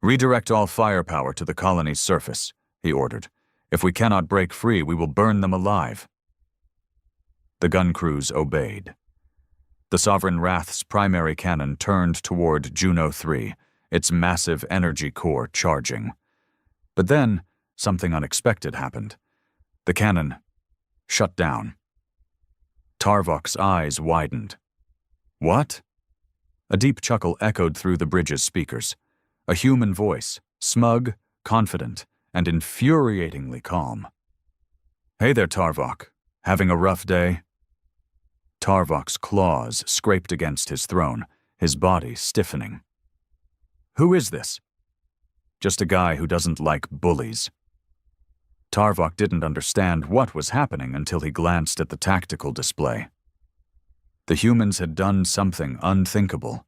Speaker 1: "Redirect all firepower to the colony's surface," he ordered. "If we cannot break free, we will burn them alive." The gun crews obeyed. The Sovereign Wrath's primary cannon turned toward Juno 3, its massive energy core charging. But then, something unexpected happened. The cannon shut down. Tarvok's eyes widened. "What?" A deep chuckle echoed through the bridge's speakers. A human voice, smug, confident, and infuriatingly calm. "Hey there, Tarvok. Having a rough day?" Tarvok's claws scraped against his throne, his body stiffening. "Who is this?" "Just a guy who doesn't like bullies." Tarvok didn't understand what was happening until he glanced at the tactical display. The humans had done something unthinkable.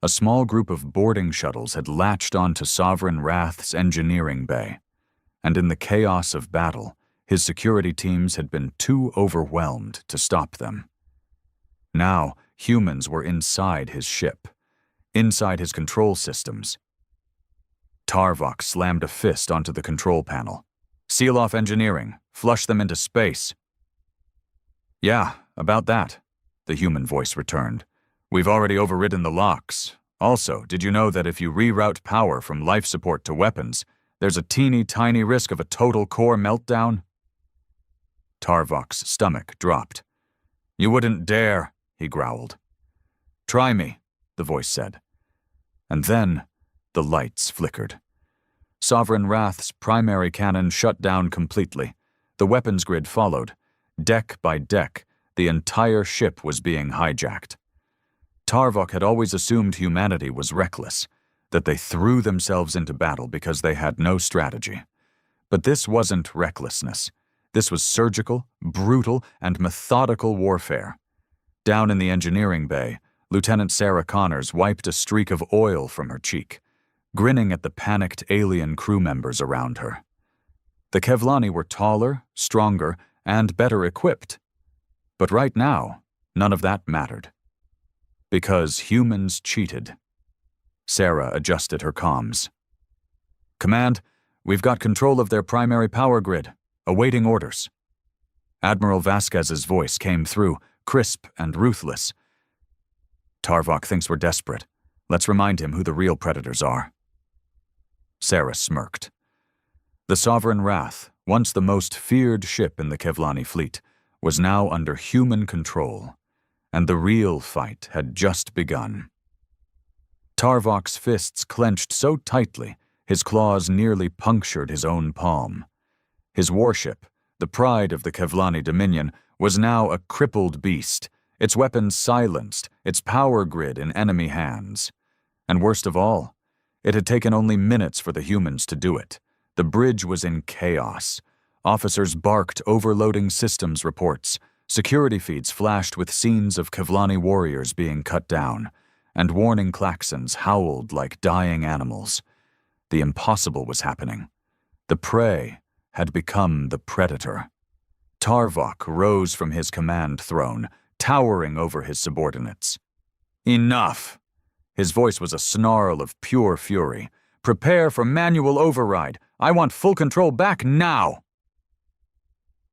Speaker 1: A small group of boarding shuttles had latched onto Sovereign Wrath's engineering bay, and in the chaos of battle, his security teams had been too overwhelmed to stop them. Now, humans were inside his ship, inside his control systems. Tarvok slammed a fist onto the control panel. "Seal off engineering. Flush them into space." "Yeah, about that," the human voice returned. "We've already overridden the locks. Also, did you know that if you reroute power from life support to weapons, there's a teeny tiny risk of a total core meltdown? Tarvok's stomach dropped. You wouldn't dare, he growled. Try me, the voice said. And then the lights flickered. Sovereign Wrath's primary cannon shut down completely. The weapons grid followed. Deck by deck, the entire ship was being hijacked. Tarvok had always assumed humanity was reckless, that they threw themselves into battle because they had no strategy. But this wasn't recklessness. This was surgical, brutal, and methodical warfare. Down in the engineering bay, Lieutenant Sarah Connors wiped a streak of oil from her cheek, grinning at the panicked alien crew members around her. The Kevlani were taller, stronger, and better equipped. But right now, none of that mattered. Because humans cheated. Sarah adjusted her comms. Command, we've got control of their primary power grid, awaiting orders. Admiral Vasquez's voice came through, crisp and ruthless. Tarvok thinks we're desperate. Let's remind him who the real predators are. Sarah smirked. The Sovereign Wrath, once the most feared ship in the Kevlani fleet, was now under human control, and the real fight had just begun. Tarvok's fists clenched so tightly, his claws nearly punctured his own palm. His warship, the pride of the Kevlani Dominion, was now a crippled beast, its weapons silenced, its power grid in enemy hands. And worst of all, it had taken only minutes for the humans to do it. The bridge was in chaos. Officers barked overloading systems reports. Security feeds flashed with scenes of Kevlani warriors being cut down, and warning klaxons howled like dying animals. The impossible was happening. The prey had become the predator. Tarvok rose from his command throne, towering over his subordinates. Enough! His voice was a snarl of pure fury. Prepare for manual override. I want full control back now!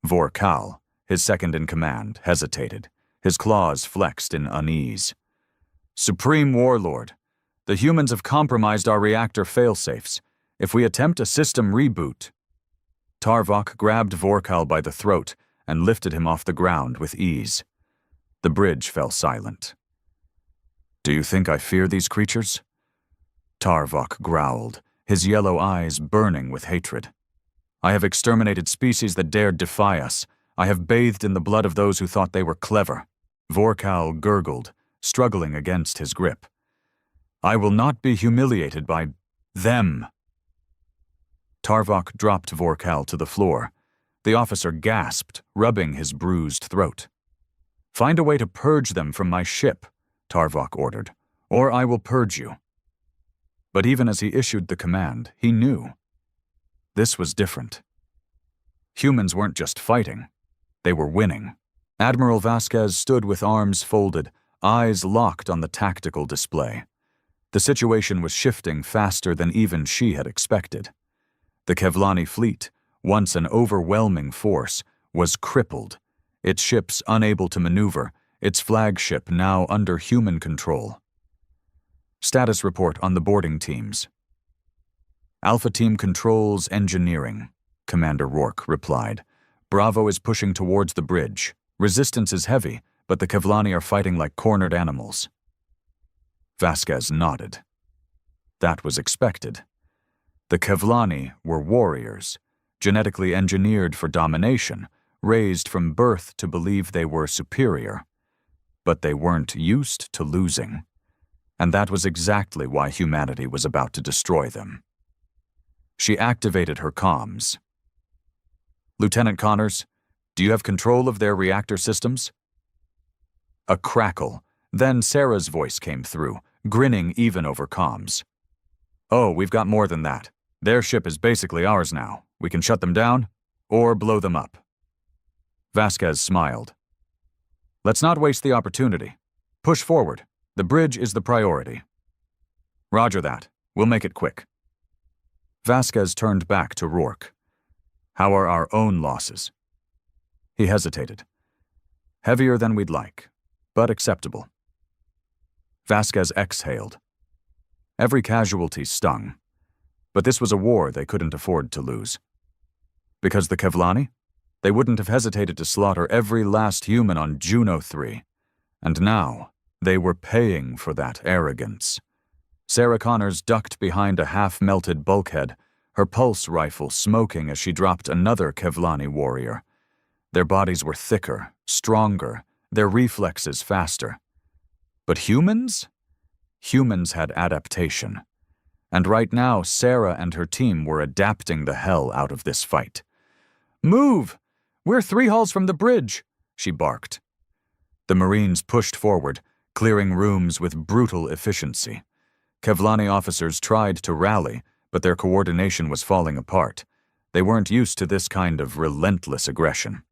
Speaker 1: Vorkal, his second-in-command, hesitated, his claws flexed in unease. Supreme Warlord, the humans have compromised our reactor failsafes. If we attempt a system reboot... Tarvok grabbed Vorkal by the throat and lifted him off the ground with ease. The bridge fell silent. Do you think I fear these creatures? Tarvok growled, his yellow eyes burning with hatred. I have exterminated species that dared defy us. I have bathed in the blood of those who thought they were clever. Vorkal gurgled, struggling against his grip. I will not be humiliated by them. Tarvok dropped Vorkal to the floor. The officer gasped, rubbing his bruised throat. Find a way to purge them from my ship, Tarvok ordered, or I will purge you. But even as he issued the command, he knew. This was different. Humans weren't just fighting. They were winning. Admiral Vasquez stood with arms folded, eyes locked on the tactical display. The situation was shifting faster than even she had expected. The Kevlani fleet, once an overwhelming force, was crippled, its ships unable to maneuver, its flagship now under human control. Status report on the boarding teams. Alpha Team controls engineering, Commander Rourke replied. Bravo is pushing towards the bridge. Resistance is heavy, but the Kevlani are fighting like cornered animals. Vasquez nodded. That was expected. The Kevlani were warriors, genetically engineered for domination, raised from birth to believe they were superior. But they weren't used to losing. And that was exactly why humanity was about to destroy them. She activated her comms. Lieutenant Connors, do you have control of their reactor systems? A crackle, then Sarah's voice came through, grinning even over comms. Oh, we've got more than that. Their ship is basically ours now. We can shut them down, or blow them up. Vasquez smiled. Let's not waste the opportunity. Push forward. The bridge is the priority. Roger that. We'll make it quick. Vasquez turned back to Rourke. How are our own losses? He hesitated. Heavier than we'd like, but acceptable. Vasquez exhaled. Every casualty stung. But this was a war they couldn't afford to lose. Because the Kevlani? They wouldn't have hesitated to slaughter every last human on Juno 3. And now, they were paying for that arrogance. Sarah Connors ducked behind a half-melted bulkhead, her pulse rifle smoking as she dropped another Kevlani warrior. Their bodies were thicker, stronger, their reflexes faster. But humans? Humans had adaptation. And right now, Sarah and her team were adapting the hell out of this fight. "Move! We're 3 hulls from the bridge," she barked. The Marines pushed forward, clearing rooms with brutal efficiency. Kevlani officers tried to rally, but their coordination was falling apart. They weren't used to this kind of relentless aggression.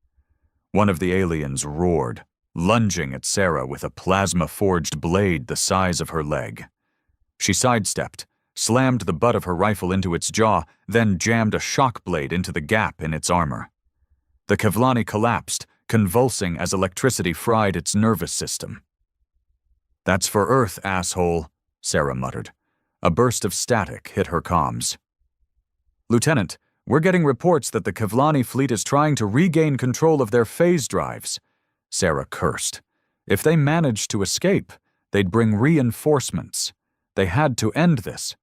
Speaker 1: One of the aliens roared, lunging at Sarah with a plasma-forged blade the size of her leg. She sidestepped, slammed the butt of her rifle into its jaw, then jammed a shock blade into the gap in its armor. The Kevlani collapsed, convulsing as electricity fried its nervous system. "That's for Earth, asshole," Sarah muttered. A burst of static hit her comms. "Lieutenant, we're getting reports that the Kevlani fleet is trying to regain control of their phase drives," Sarah cursed. If they managed to escape, they'd bring reinforcements. They had to end this.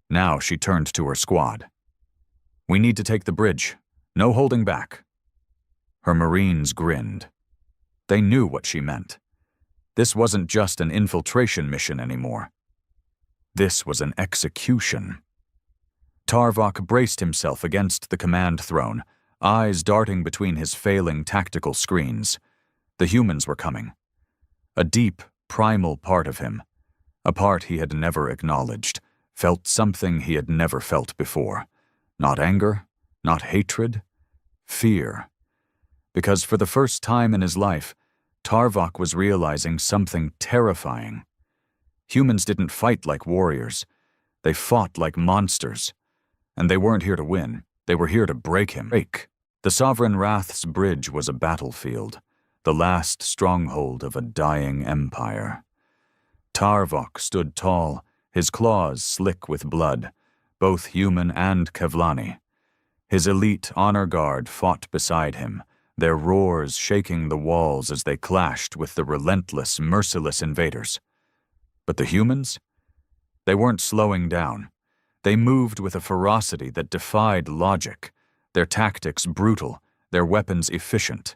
Speaker 1: Now she turned to her squad. "We need to take the bridge. No holding back." Her Marines grinned. They knew what she meant. This wasn't just an infiltration mission anymore. This was an execution. Tarvok braced himself against the command throne, eyes darting between his failing tactical screens. The humans were coming. A deep, primal part of him, a part he had never acknowledged, felt something he had never felt before. Not anger, not hatred, fear. Because for the first time in his life, Tarvok was realizing something terrifying. Humans didn't fight like warriors. They fought like monsters. And they weren't here to win. They were here to break him. The Sovereign Wrath's bridge was a battlefield, the last stronghold of a dying empire. Tarvok stood tall, his claws slick with blood, both human and Kevlani. His elite honor guard fought beside him, their roars shaking the walls as they clashed with the relentless, merciless invaders. But the humans? They weren't slowing down. They moved with a ferocity that defied logic, their tactics brutal, their weapons efficient.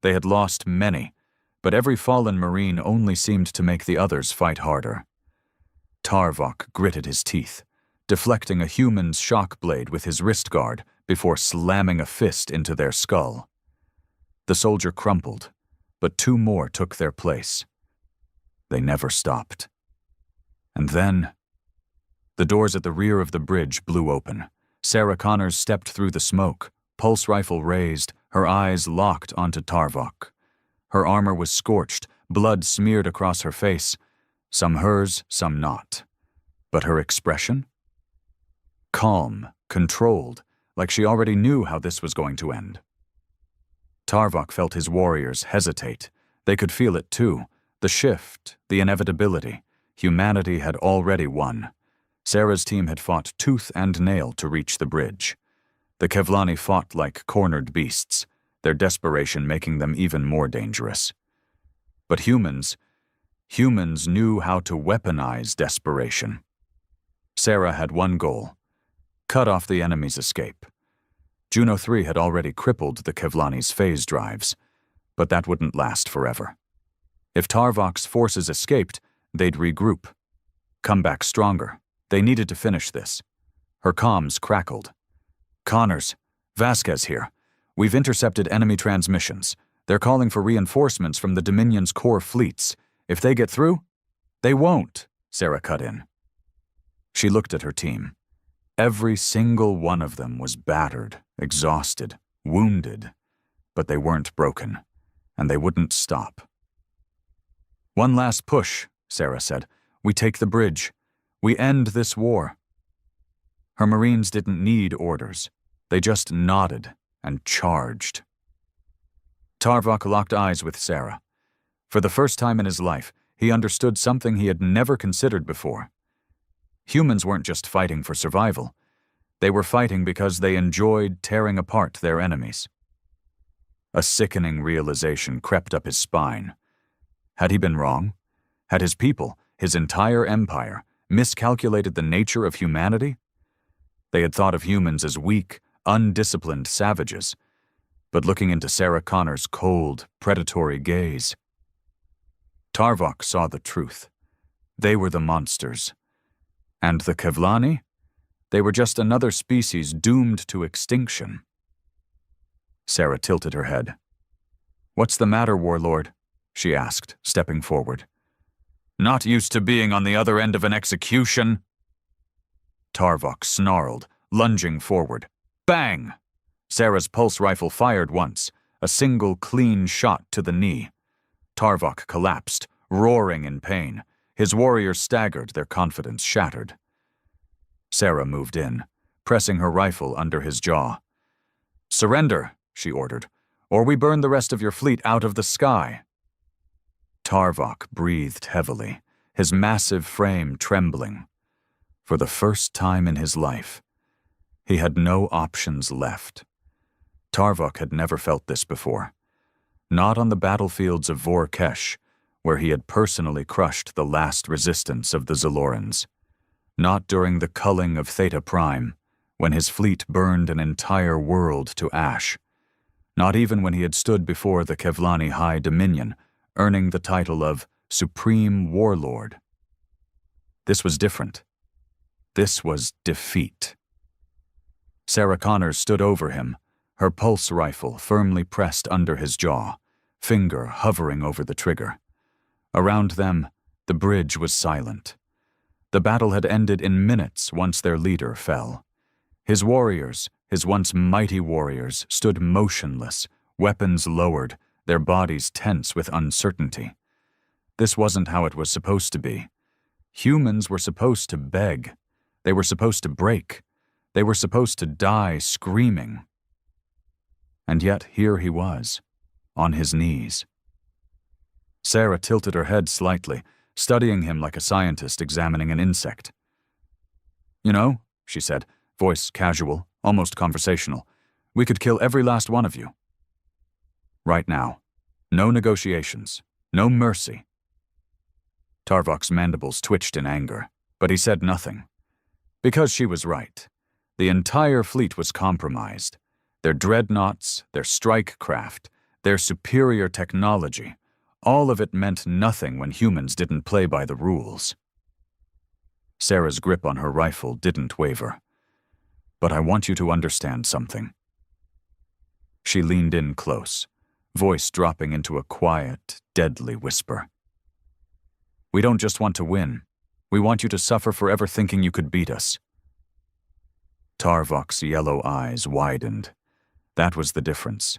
Speaker 1: They had lost many, but every fallen Marine only seemed to make the others fight harder. Tarvok gritted his teeth, deflecting a human's shock blade with his wrist guard before slamming a fist into their skull. The soldier crumpled, but 2 more took their place. They never stopped. And then, the doors at the rear of the bridge blew open. Sarah Connors stepped through the smoke, pulse rifle raised, her eyes locked onto Tarvok. Her armor was scorched, blood smeared across her face, some hers, some not. But her expression? Calm, controlled, like she already knew how this was going to end. Tarvok felt his warriors hesitate. They could feel it too, the shift, the inevitability. Humanity had already won. Sarah's team had fought tooth and nail to reach the bridge. The Kevlani fought like cornered beasts, their desperation making them even more dangerous. But humans knew how to weaponize desperation. Sarah had one goal: cut off the enemy's escape. Juno 3 had already crippled the Kevlani's phase drives, but that wouldn't last forever. If Tarvok's forces escaped, they'd regroup, come back stronger. They needed to finish this. Her comms crackled. "Connors, Vasquez here. We've intercepted enemy transmissions. They're calling for reinforcements from the Dominion's core fleets. If they get through?" "They won't," Sarah cut in. She looked at her team. Every single one of them was battered, exhausted, wounded, but they weren't broken, and they wouldn't stop. "One last push," Sarah said. "We take the bridge. We end this war." Her Marines didn't need orders. They just nodded and charged. Tarvok locked eyes with Sarah. For the first time in his life, he understood something he had never considered before. Humans weren't just fighting for survival. They were fighting because they enjoyed tearing apart their enemies. A sickening realization crept up his spine. Had he been wrong? Had his people, his entire empire, miscalculated the nature of humanity? They had thought of humans as weak, undisciplined savages. But looking into Sarah Connor's cold, predatory gaze, Tarvok saw the truth. They were the monsters. And the Kevlani? They were just another species doomed to extinction. Sarah tilted her head. "What's the matter, Warlord?" she asked, stepping forward. "Not used to being on the other end of an execution?" Tarvok snarled, lunging forward. Bang! Sarah's pulse rifle fired once, a single clean shot to the knee. Tarvok collapsed, roaring in pain. His warriors staggered, their confidence shattered. Sarah moved in, pressing her rifle under his jaw. "Surrender," she ordered, "or we burn the rest of your fleet out of the sky." Tarvok breathed heavily, his massive frame trembling. For the first time in his life, he had no options left. Tarvok had never felt this before. Not on the battlefields of Vor-Kesh, where he had personally crushed the last resistance of the Zalorans. Not during the culling of Theta Prime, when his fleet burned an entire world to ash. Not even when he had stood before the Kevlani High Dominion, earning the title of Supreme Warlord. This was different. This was defeat. Sarah Connors stood over him, her pulse rifle firmly pressed under his jaw, finger hovering over the trigger. Around them, the bridge was silent. The battle had ended in minutes once their leader fell. His warriors, his once mighty warriors, stood motionless, weapons lowered, their bodies tense with uncertainty. This wasn't how it was supposed to be. Humans were supposed to beg. They were supposed to break. They were supposed to die screaming. And yet here he was, on his knees. Sarah tilted her head slightly, studying him like a scientist examining an insect. "You know," she said, voice casual, almost conversational, "we could kill every last one of you. Right now. No negotiations. No mercy." Tarvok's mandibles twitched in anger, but he said nothing. Because she was right. The entire fleet was compromised. Their dreadnoughts, their strike craft, their superior technology, all of it meant nothing when humans didn't play by the rules. Sarah's grip on her rifle didn't waver. "But I want you to understand something." She leaned in close, voice dropping into a quiet, deadly whisper. "We don't just want to win. We want you to suffer forever thinking you could beat us." Tarvok's yellow eyes widened. That was the difference.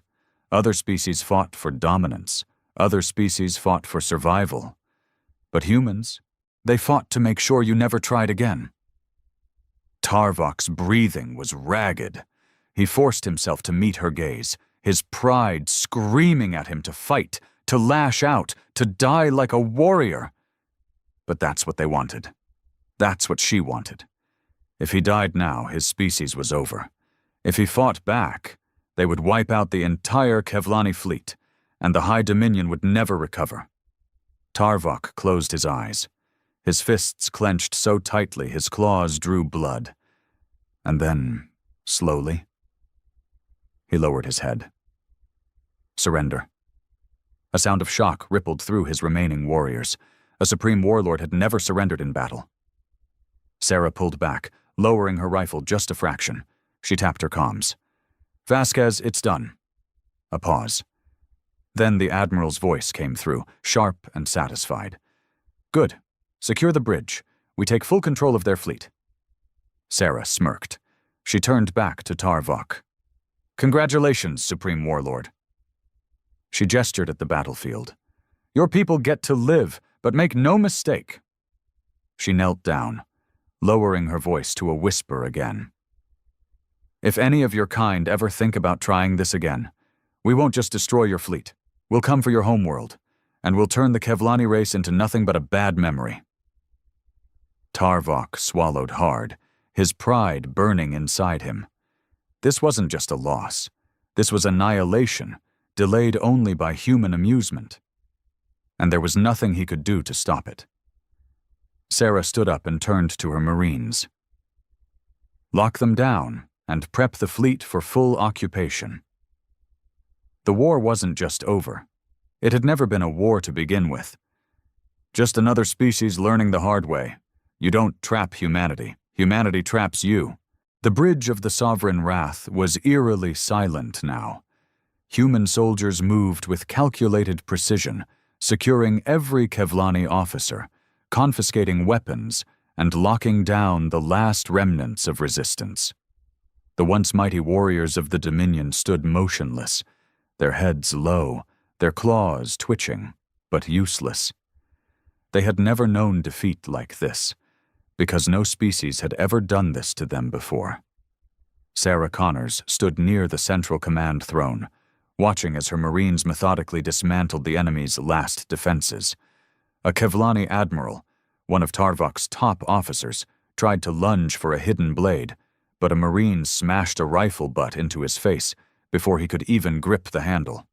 Speaker 1: Other species fought for dominance. Other species fought for survival. But humans, they fought to make sure you never tried again. Tarvok's breathing was ragged. He forced himself to meet her gaze, his pride screaming at him to fight, to lash out, to die like a warrior. But that's what they wanted. That's what she wanted. If he died now, his species was over. If he fought back, they would wipe out the entire Kevlani fleet, and the High Dominion would never recover. Tarvok closed his eyes. His fists clenched so tightly his claws drew blood. And then, slowly, he lowered his head. Surrender. A sound of shock rippled through his remaining warriors. A Supreme Warlord had never surrendered in battle. Sarah pulled back, lowering her rifle just a fraction. She tapped her comms. "Vasquez, it's done." A pause. Then the Admiral's voice came through, sharp and satisfied. "Good. Secure the bridge. We take full control of their fleet." Sarah smirked. She turned back to Tarvok. "Congratulations, Supreme Warlord." She gestured at the battlefield. "Your people get to live, but make no mistake." She knelt down, lowering her voice to a whisper again. "If any of your kind ever think about trying this again, we won't just destroy your fleet. We'll come for your homeworld, and we'll turn the Kevlani race into nothing but a bad memory." Tarvok swallowed hard, his pride burning inside him. This wasn't just a loss. This was annihilation, delayed only by human amusement. And there was nothing he could do to stop it. Sarah stood up and turned to her Marines. Lock them down and prep the fleet for full occupation. The war wasn't just over. It had never been a war to begin with. Just another species learning the hard way. You don't trap humanity. Humanity traps you. The bridge of the sovereign wrath was eerily silent now. Human soldiers moved with calculated precision, securing every Kevlani officer, confiscating weapons, and locking down the last remnants of resistance. The once mighty warriors of the Dominion stood motionless, their heads low, their claws twitching, but useless. They had never known defeat like this, because no species had ever done this to them before. Sarah Connors stood near the central command throne, watching as her Marines methodically dismantled the enemy's last defenses. A Kevlani admiral, one of Tarvok's top officers, tried to lunge for a hidden blade, but a Marine smashed a rifle butt into his face before he could even grip the handle.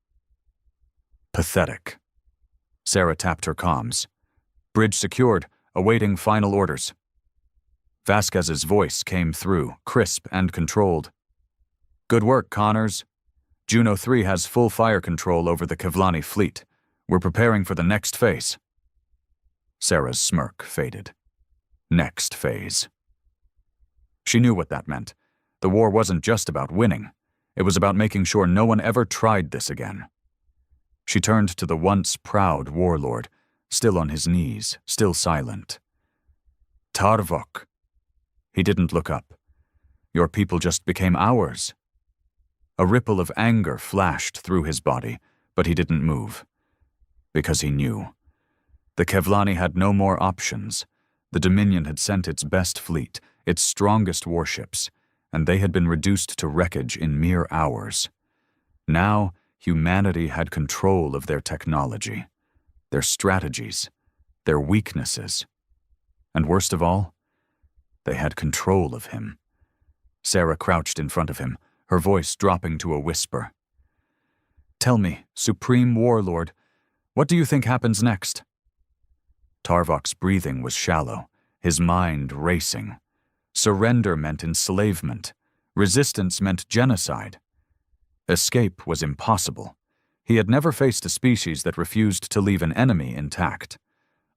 Speaker 1: Pathetic. Sarah tapped her comms. Bridge secured, awaiting final orders. Vasquez's voice came through, crisp and controlled. Good work, Connors. Juno 3 has full fire control over the Kevlani fleet. We're preparing for the next phase. Sarah's smirk faded. Next phase. She knew what that meant. The war wasn't just about winning. It was about making sure no one ever tried this again. She turned to the once proud warlord, still on his knees, still silent. Tarvok. He didn't look up. Your people just became ours. A ripple of anger flashed through his body, but he didn't move. Because he knew. The Kevlani had no more options. The Dominion had sent its best fleet, its strongest warships, and they had been reduced to wreckage in mere hours. Now, humanity had control of their technology, their strategies, their weaknesses. And worst of all, they had control of him. Sarah crouched in front of him, her voice dropping to a whisper. Tell me, Supreme Warlord, what do you think happens next? Tarvok's breathing was shallow, his mind racing. Surrender meant enslavement. Resistance meant genocide. Escape was impossible. He had never faced a species that refused to leave an enemy intact.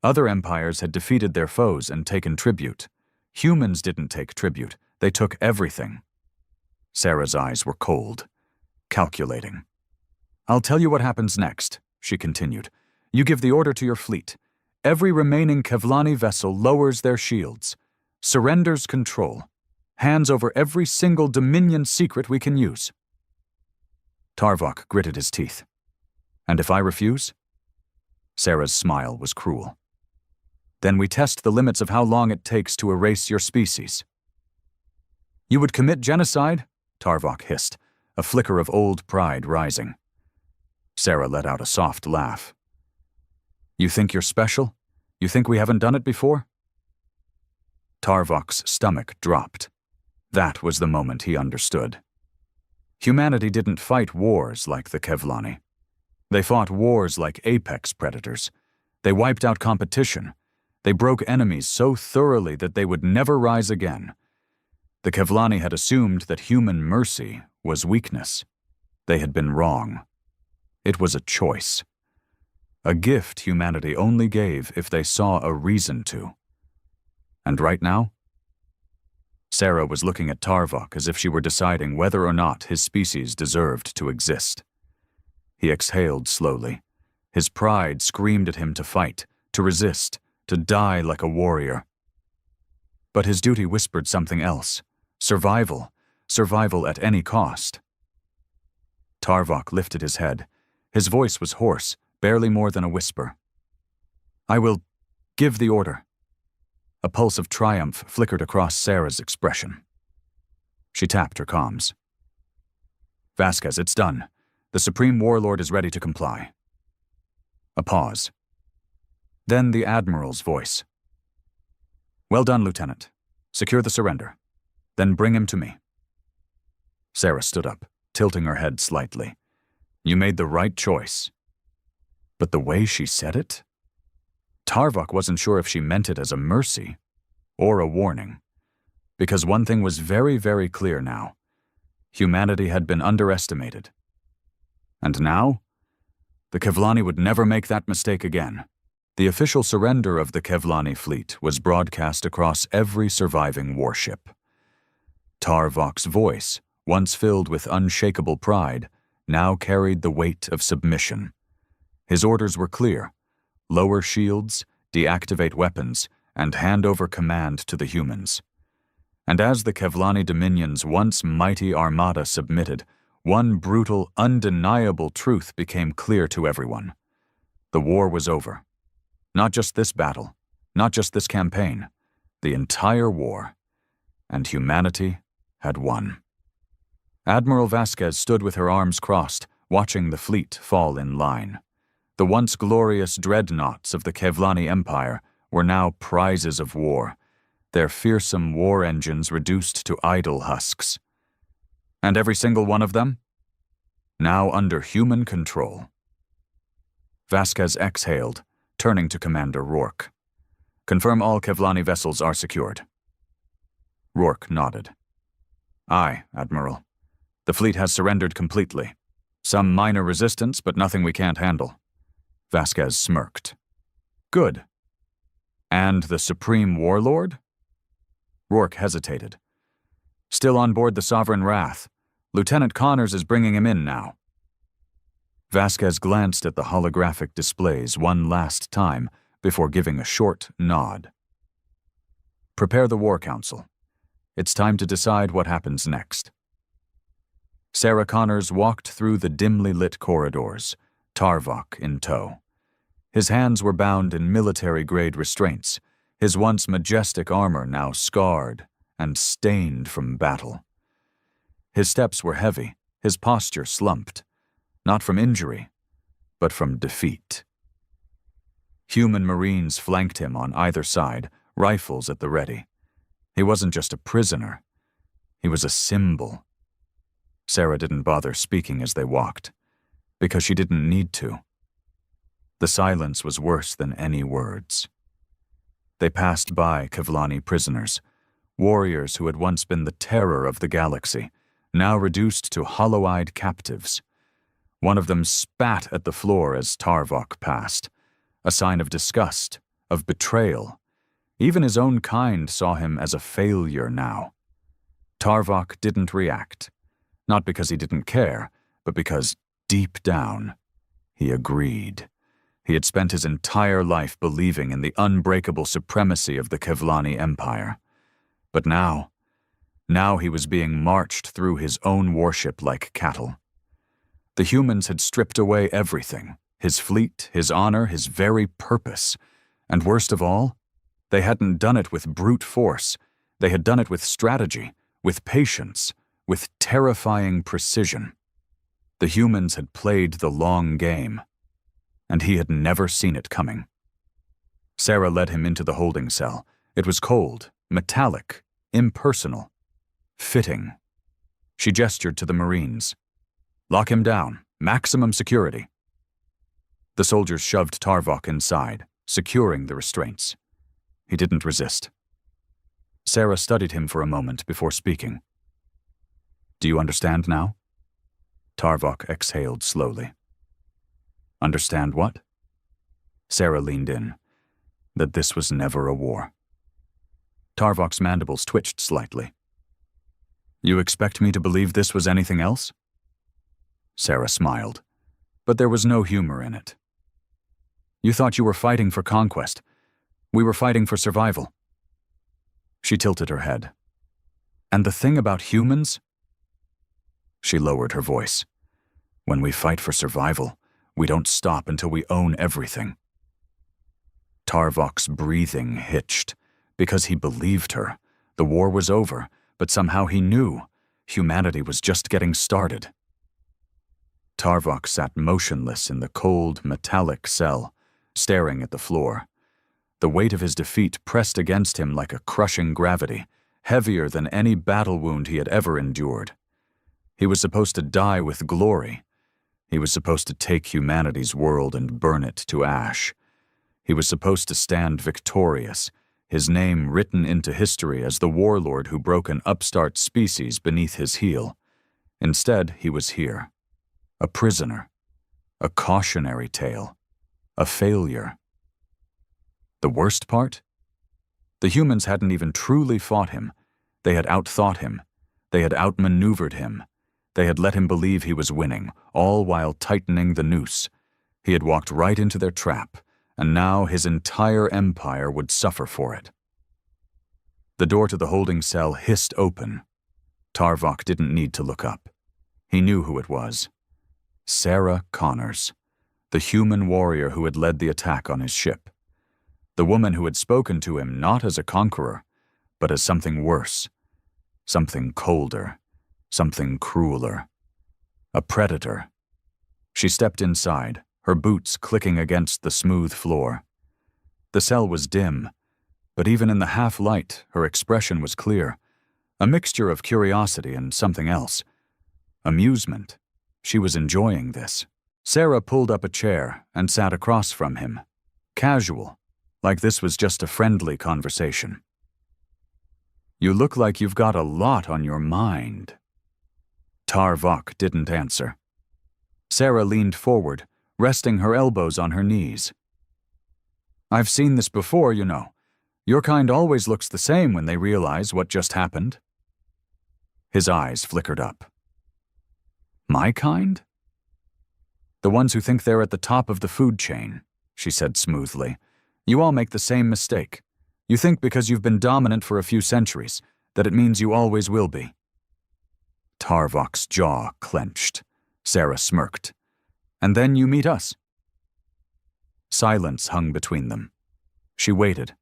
Speaker 1: Other empires had defeated their foes and taken tribute. Humans didn't take tribute. They took everything. Sarah's eyes were cold, calculating. I'll tell you what happens next, she continued. You give the order to your fleet. Every remaining Kevlani vessel lowers their shields, surrenders control, hands over every single Dominion secret we can use. Tarvok gritted his teeth. And if I refuse? Sarah's smile was cruel. Then we test the limits of how long it takes to erase your species. You would commit genocide? Tarvok hissed, a flicker of old pride rising. Sarah let out a soft laugh. You think you're special? You think we haven't done it before? Tarvok's stomach dropped. That was the moment he understood. Humanity didn't fight wars like the Kevlani. They fought wars like apex predators. They wiped out competition. They broke enemies so thoroughly that they would never rise again. The Kevlani had assumed that human mercy was weakness. They had been wrong. It was a choice. A gift humanity only gave if they saw a reason to. And right now? Sarah was looking at Tarvok as if she were deciding whether or not his species deserved to exist. He exhaled slowly. His pride screamed at him to fight, to resist, to die like a warrior. But his duty whispered something else. Survival. Survival at any cost. Tarvok lifted his head. His voice was hoarse, barely more than a whisper. I will give the order. A pulse of triumph flickered across Sarah's expression. She tapped her comms. Vasquez, it's done. The Supreme Warlord is ready to comply. A pause. Then the Admiral's voice. Well done, Lieutenant. Secure the surrender. Then bring him to me. Sarah stood up, tilting her head slightly. You made the right choice. But the way she said it? Tarvok wasn't sure if she meant it as a mercy or a warning. Because one thing was very, very clear now. Humanity had been underestimated. And now? The Kevlani would never make that mistake again. The official surrender of the Kevlani fleet was broadcast across every surviving warship. Tarvok's voice, once filled with unshakable pride, now carried the weight of submission. His orders were clear: lower shields, deactivate weapons, and hand over command to the humans. And as the Kevlani Dominion's once mighty armada submitted, one brutal, undeniable truth became clear to everyone. The war was over. Not just this battle, not just this campaign, the entire war. And humanity had won. Admiral Vasquez stood with her arms crossed, watching the fleet fall in line. The once glorious dreadnoughts of the Kevlani Empire were now prizes of war, their fearsome war engines reduced to idle husks. And every single one of them? Now under human control. Vasquez exhaled, turning to Commander Rourke. Confirm all Kevlani vessels are secured. Rourke nodded. Aye, Admiral. The fleet has surrendered completely. Some minor resistance, but nothing we can't handle. Vasquez smirked. Good. And the Supreme Warlord? Rourke hesitated. Still on board the Sovereign Wrath. Lieutenant Connors is bringing him in now. Vasquez glanced at the holographic displays one last time before giving a short nod. Prepare the War Council. It's time to decide what happens next. Sarah Connors walked through the dimly lit corridors, Tarvok in tow. His hands were bound in military-grade restraints, his once majestic armor now scarred and stained from battle. His steps were heavy, his posture slumped, not from injury, but from defeat. Human Marines flanked him on either side, rifles at the ready. He wasn't just a prisoner. He was a symbol. Sarah didn't bother speaking as they walked, because she didn't need to. The silence was worse than any words. They passed by Kevlani prisoners, warriors who had once been the terror of the galaxy, now reduced to hollow-eyed captives. One of them spat at the floor as Tarvok passed, a sign of disgust, of betrayal. Even his own kind saw him as a failure now. Tarvok didn't react, not because he didn't care, but because, deep down, he agreed. He had spent his entire life believing in the unbreakable supremacy of the Kevlani Empire. But now he was being marched through his own warship like cattle. The humans had stripped away everything, his fleet, his honor, his very purpose. And worst of all, they hadn't done it with brute force. They had done it with strategy, with patience, with terrifying precision. The humans had played the long game, and he had never seen it coming. Sarah led him into the holding cell. It was cold, metallic, impersonal, fitting. She gestured to the Marines. Lock him down. Maximum security. The soldiers shoved Tarvok inside, securing the restraints. He didn't resist. Sarah studied him for a moment before speaking. Do you understand now? Tarvok exhaled slowly. Understand what? Sarah leaned in. That this was never a war. Tarvok's mandibles twitched slightly. You expect me to believe this was anything else? Sarah smiled, but there was no humor in it. You thought you were fighting for conquest. We were fighting for survival. She tilted her head. And the thing about humans? She lowered her voice. When we fight for survival, we don't stop until we own everything. Tarvok's breathing hitched, because he believed her. The war was over, but somehow he knew humanity was just getting started. Tarvok sat motionless in the cold, metallic cell, staring at the floor. The weight of his defeat pressed against him like a crushing gravity, heavier than any battle wound he had ever endured. He was supposed to die with glory. He was supposed to take humanity's world and burn it to ash. He was supposed to stand victorious, his name written into history as the warlord who broke an upstart species beneath his heel. Instead, he was here, a prisoner, a cautionary tale, a failure. The worst part? The humans hadn't even truly fought him. They had outthought him. They had outmaneuvered him. They had let him believe he was winning, all while tightening the noose. He had walked right into their trap, and now his entire empire would suffer for it. The door to the holding cell hissed open. Tarvok didn't need to look up. He knew who it was. Sarah Connors, the human warrior who had led the attack on his ship. The woman who had spoken to him not as a conqueror, but as something worse, something colder, something crueler. A predator. She stepped inside, her boots clicking against the smooth floor. The cell was dim, but even in the half-light, her expression was clear, a mixture of curiosity and something else. Amusement. She was enjoying this. Sarah pulled up a chair and sat across from him. Casual, like this was just a friendly conversation. "You look like you've got a lot on your mind." Tarvok didn't answer. Sarah leaned forward, resting her elbows on her knees. "I've seen this before, you know. Your kind always looks the same when they realize what just happened." His eyes flickered up. "My kind?" "The ones who think they're at the top of the food chain," she said smoothly. "You all make the same mistake. You think because you've been dominant for a few centuries, that it means you always will be." Tarvok's jaw clenched. Sarah smirked. "And then you meet us." Silence hung between them. She waited,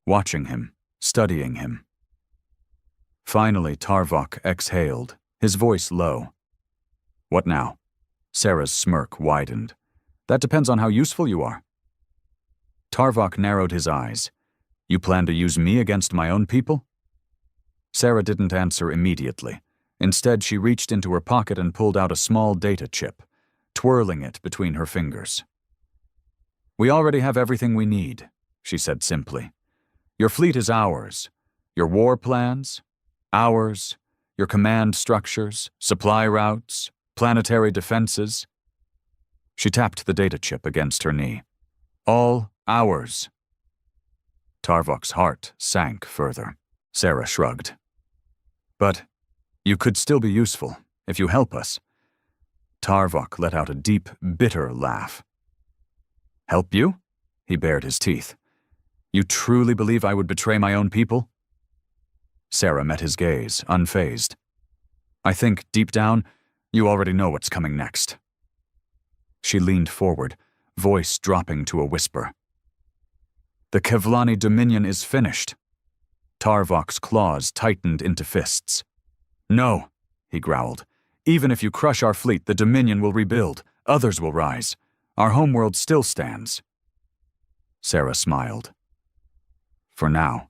Speaker 1: watching him, studying him. Finally, Tarvok exhaled, his voice low. "What now?" Sarah's smirk widened. "That depends on how useful you are." Tarvok narrowed his eyes. "You plan to use me against my own people?" Sarah didn't answer immediately. Instead, she reached into her pocket and pulled out a small data chip, twirling it between her fingers. "We already have everything we need," she said simply. "Your fleet is ours. Your war plans, ours. Your command structures, supply routes, planetary defenses." She tapped the data chip against her knee. "All ours." Tarvok's heart sank further. Sarah shrugged. "But you could still be useful, if you help us." Tarvok let out a deep, bitter laugh. "Help you?" He bared his teeth. "You truly believe I would betray my own people?" Sarah met his gaze, unfazed. "I think, deep down, you already know what's coming next." She leaned forward, voice dropping to a whisper. "The Kevlani Dominion is finished." Tarvok's claws tightened into fists. "No," he growled. "Even if you crush our fleet, the Dominion will rebuild. Others will rise. Our homeworld still stands." Sarah smiled. "For now."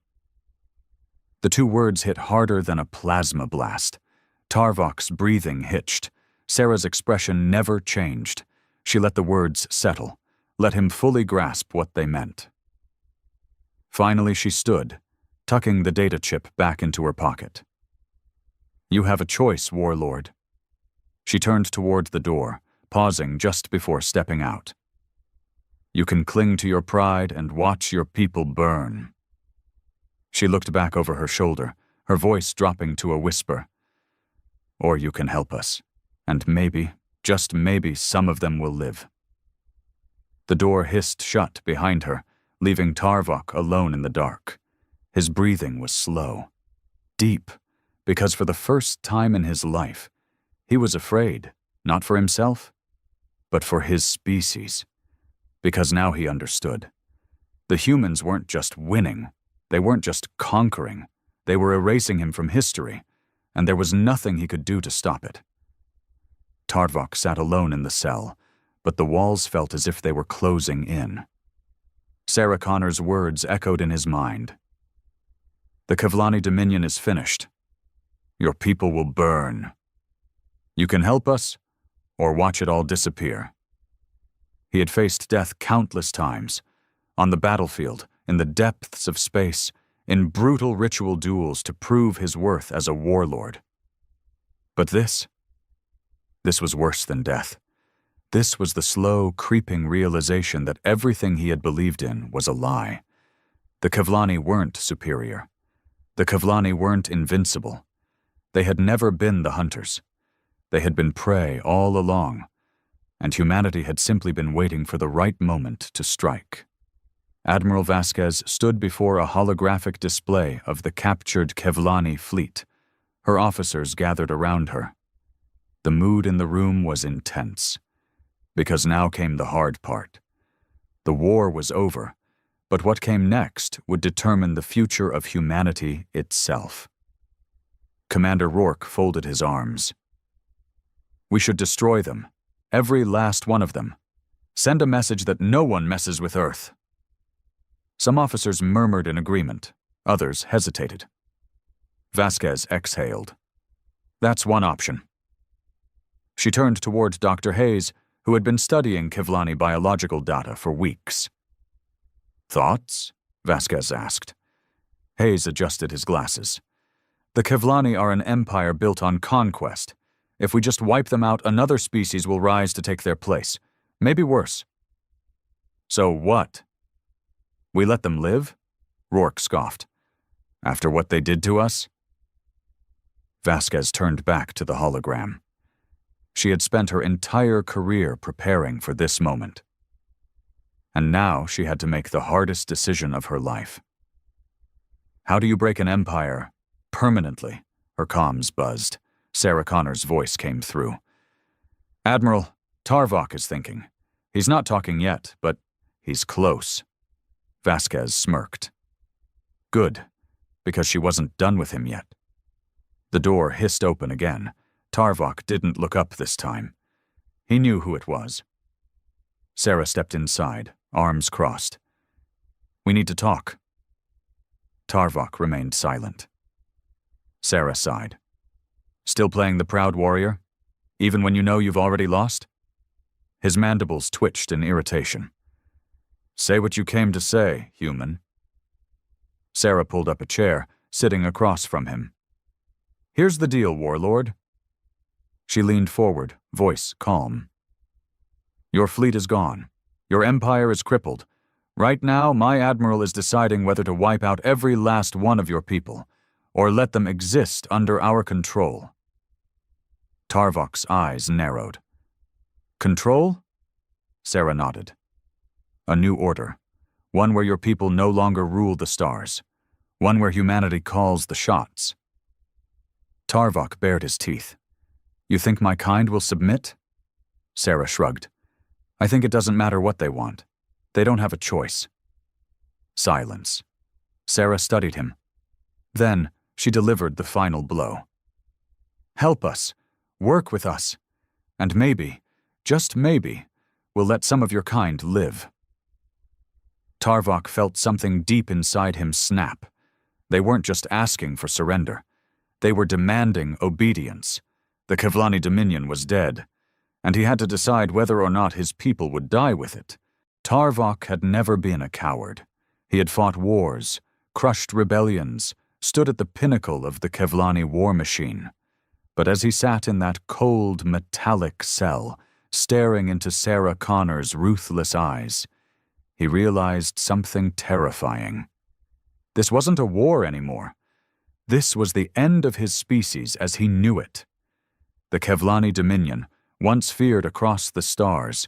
Speaker 1: The two words hit harder than a plasma blast. Tarvok's breathing hitched. Sarah's expression never changed. She let the words settle, let him fully grasp what they meant. Finally, she stood, tucking the data chip back into her pocket. "You have a choice, warlord." She turned toward the door, pausing just before stepping out. "You can cling to your pride and watch your people burn." She looked back over her shoulder, her voice dropping to a whisper. "Or you can help us, and maybe, just maybe, some of them will live." The door hissed shut behind her, leaving Tarvok alone in the dark. His breathing was slow, deep, because for the first time in his life, he was afraid, not for himself, but for his species. Because now he understood. The humans weren't just winning, they weren't just conquering, they were erasing him from history, and there was nothing he could do to stop it. Tarvok sat alone in the cell, but the walls felt as if they were closing in. Sarah Connor's words echoed in his mind. The Kevlani Dominion is finished. Your people will burn. You can help us, or watch it all disappear. He had faced death countless times, on the battlefield, in the depths of space, in brutal ritual duels to prove his worth as a warlord. But this was worse than death. This was the slow, creeping realization that everything he had believed in was a lie. The Kevlani weren't superior. The Kevlani weren't invincible. They had never been the hunters. They had been prey all along, and humanity had simply been waiting for the right moment to strike. Admiral Vasquez stood before a holographic display of the captured Kevlani fleet. Her officers gathered around her. The mood in the room was intense, because now came the hard part. The war was over, but what came next would determine the future of humanity itself. Commander Rourke folded his arms. We should destroy them, every last one of them. Send a message that no one messes with Earth. Some officers murmured in agreement, others hesitated. Vasquez exhaled. That's one option. She turned toward Dr. Hayes, who had been studying Kevlani biological data for weeks. Thoughts? Vasquez asked. Hayes adjusted his glasses. The Kevlani are an empire built on conquest. If we just wipe them out, another species will rise to take their place. Maybe worse. So what? We let them live? Rourke scoffed. After what they did to us? Vasquez turned back to the hologram. She had spent her entire career preparing for this moment. And now she had to make the hardest decision of her life. How do you break an empire permanently? Her comms buzzed. Sarah Connor's voice came through. Admiral, Tarvok is thinking. He's not talking yet, but he's close. Vasquez smirked. Good, because she wasn't done with him yet. The door hissed open again. Tarvok didn't look up this time. He knew who it was. Sarah stepped inside, arms crossed. We need to talk. Tarvok remained silent. Sarah sighed. Still playing the proud warrior? Even when you know you've already lost? His mandibles twitched in irritation. Say what you came to say, human. Sarah pulled up a chair, sitting across from him. Here's the deal, warlord. She leaned forward, voice calm. Your fleet is gone. Your empire is crippled. Right now, my admiral is deciding whether to wipe out every last one of your people, or let them exist under our control. Tarvok's eyes narrowed. Control? Sarah nodded. A new order. One where your people no longer rule the stars. One where humanity calls the shots. Tarvok bared his teeth. You think my kind will submit? Sarah shrugged. I think it doesn't matter what they want. They don't have a choice. Silence. Sarah studied him. Then she delivered the final blow. Help us. Work with us. And maybe, just maybe, we'll let some of your kind live. Tarvok felt something deep inside him snap. They weren't just asking for surrender. They were demanding obedience. The Kevlani Dominion was dead, and he had to decide whether or not his people would die with it. Tarvok had never been a coward. He had fought wars, crushed rebellions, stood at the pinnacle of the Kevlani war machine. But as he sat in that cold, metallic cell, staring into Sarah Connor's ruthless eyes, he realized something terrifying. This wasn't a war anymore. This was the end of his species as he knew it. The Kevlani Dominion, once feared across the stars,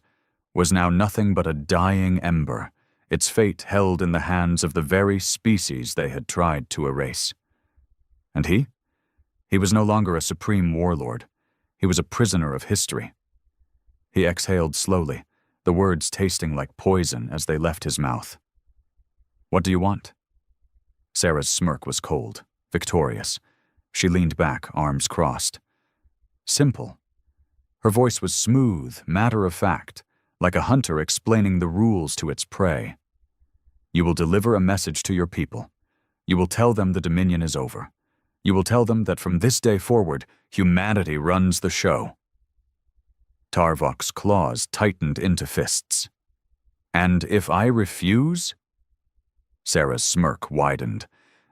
Speaker 1: was now nothing but a dying ember, its fate held in the hands of the very species they had tried to erase. And he? He was no longer a supreme warlord. He was a prisoner of history. He exhaled slowly, the words tasting like poison as they left his mouth. What do you want? Sarah's smirk was cold, victorious. She leaned back, arms crossed. Simple. Her voice was smooth, matter-of-fact, like a hunter explaining the rules to its prey. You will deliver a message to your people. You will tell them the Dominion is over. You will tell them that from this day forward, humanity runs the show. Tarvok's claws tightened into fists. And if I refuse? Sarah's smirk widened.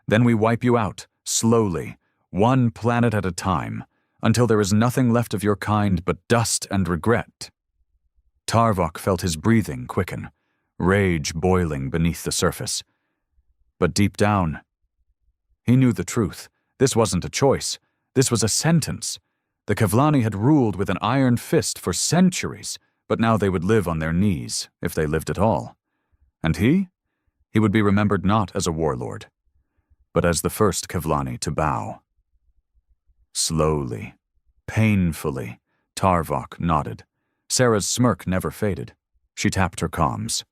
Speaker 1: Then we wipe you out, slowly, one planet at a time, until there is nothing left of your kind but dust and regret. Tarvok felt his breathing quicken, rage boiling beneath the surface. But deep down, he knew the truth. This wasn't a choice. This was a sentence. The Kevlani had ruled with an iron fist for centuries, but now they would live on their knees, if they lived at all. And he? He would be remembered not as a warlord, but as the first Kevlani to bow. Slowly, painfully, Tarvok nodded. Sarah's smirk never faded. She tapped her comms.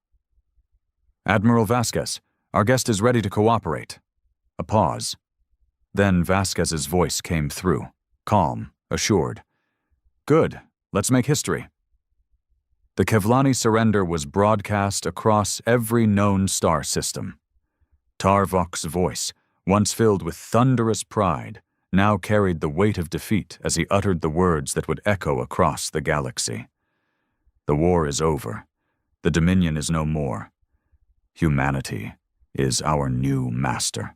Speaker 1: Admiral Vasquez, our guest is ready to cooperate. A pause. Then Vasquez's voice came through, calm, assured. Good, let's make history. The Kevlani surrender was broadcast across every known star system. Tarvok's voice, once filled with thunderous pride, now carried the weight of defeat as he uttered the words that would echo across the galaxy. The war is over. The Dominion is no more. Humanity is our new master.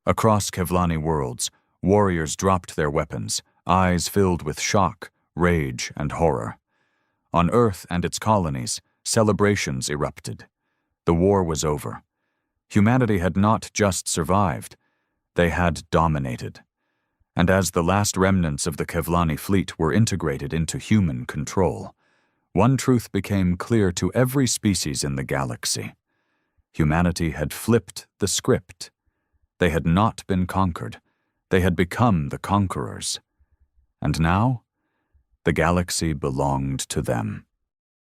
Speaker 1: Across Kevlani worlds, warriors dropped their weapons, eyes filled with shock, rage, and horror. On Earth and its colonies, celebrations erupted. The war was over. Humanity had not just survived, they had dominated. And as the last remnants of the Kevlani fleet were integrated into human control, one truth became clear to every species in the galaxy. Humanity had flipped the script. They had not been conquered. They had become the conquerors. And now, the galaxy belonged to them.